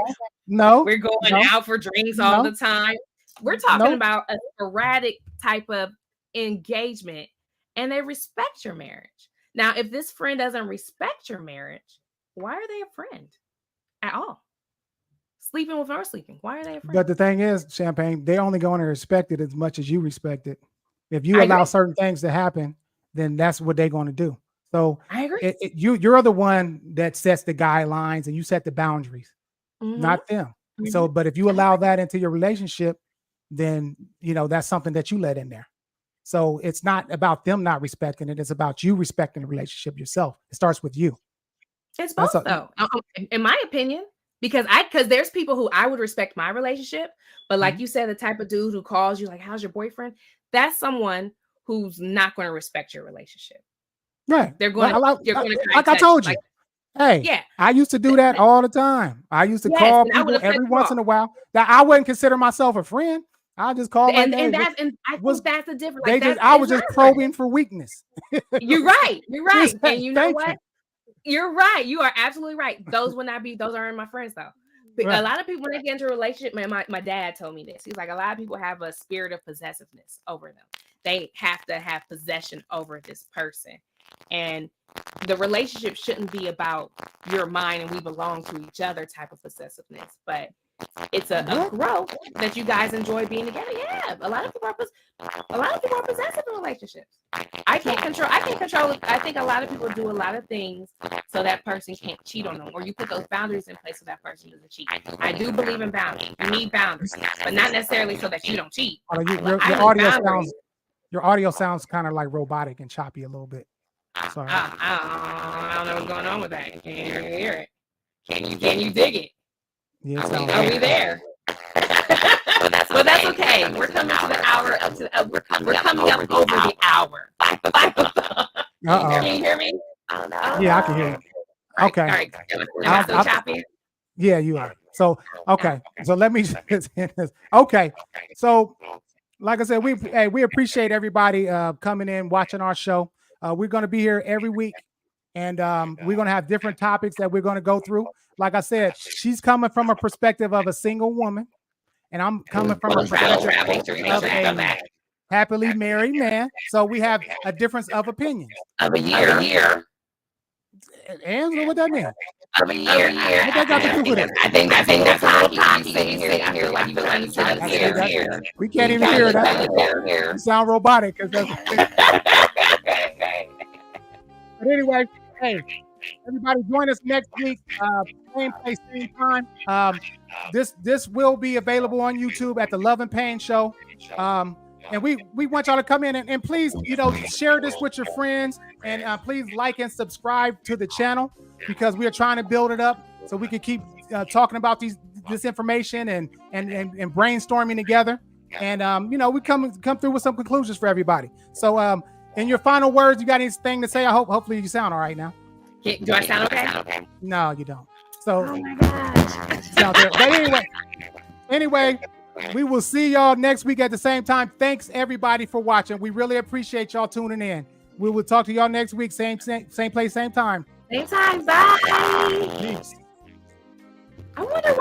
No, we're going out for drinks all the time. We're talking about a sporadic type of engagement, and they respect your marriage. Now, if this friend doesn't respect your marriage, why are they a friend at all? Sleeping with or sleeping, why are they a friend? But the thing is, Champagne, they only going to respect it as much as you respect it. If you allow certain things to happen, then that's what they're going to do. So I agree. You're the one that sets the guidelines and you set the boundaries, not them. So, but if you allow that into your relationship, then, that's something that you let in there. So it's not about them not respecting it. It's about you respecting the relationship yourself. It starts with you. It's both though, in my opinion, because there's people who I would respect my relationship, but like you said, the type of dude who calls you like, how's your boyfriend? That's someone who's not going to respect your relationship. Right. They're going to, like I told you. I used to do that all the time. I used to call people every once in a while that I wouldn't consider myself a friend. I just call and I think that's the difference. Like I was just probing for weakness. You're right. And you know what? You're right. You are absolutely right. Those aren't my friends though. Right. A lot of people, when they get into a relationship, my dad told me this. He's like, a lot of people have a spirit of possessiveness over them. They have to have possession over this person. And the relationship shouldn't be about you're mine and we belong to each other type of possessiveness, but it's a growth that you guys enjoy being together. Yeah, a lot of people are possessive in relationships. I can't control it. I think a lot of people do a lot of things so that person can't cheat on them, or you put those boundaries in place so that person doesn't cheat. I do believe in boundaries. You need boundaries, but not necessarily so that you don't cheat. Your audio sounds kind of like robotic and choppy a little bit. Sorry. I don't know what's going on with that. Can you hear it? Can you dig it? Yeah, are we there? Well, that's okay. We're coming to the hour. We're coming up over the hour. Can you hear me? Yeah, I can hear you. Okay. All right. Am I still choppy? Yeah, you are. So, okay. So let me just end this. Okay. So, like I said, we appreciate everybody coming in, watching our show. We're going to be here every week, and we're going to have different topics that we're going to go through. Like I said, she's coming from a perspective of a single woman, and I'm coming from a perspective of a happily married man. So we have a difference of opinions. Of a year. And what that mean? Of a year. What that got to do with it? I think that's how he's sitting here like you here. We can't even hear that. You sound robotic. But anyway, hey, everybody join us next week. Same place, same time. This will be available on YouTube at the Love and Pain Show. And we want y'all to come in and please, share this with your friends, and please like and subscribe to the channel, because we are trying to build it up so we can keep talking about this information and brainstorming together. And we come through with some conclusions for everybody. So in your final words, you got anything to say? Hopefully you sound all right now. Do I sound okay? No, you don't. So, oh my gosh. But anyway, we will see y'all next week at the same time. Thanks everybody for watching. We really appreciate y'all tuning in. We will talk to y'all next week. Same place, same time. Same time. Bye. Peace. I wonder why.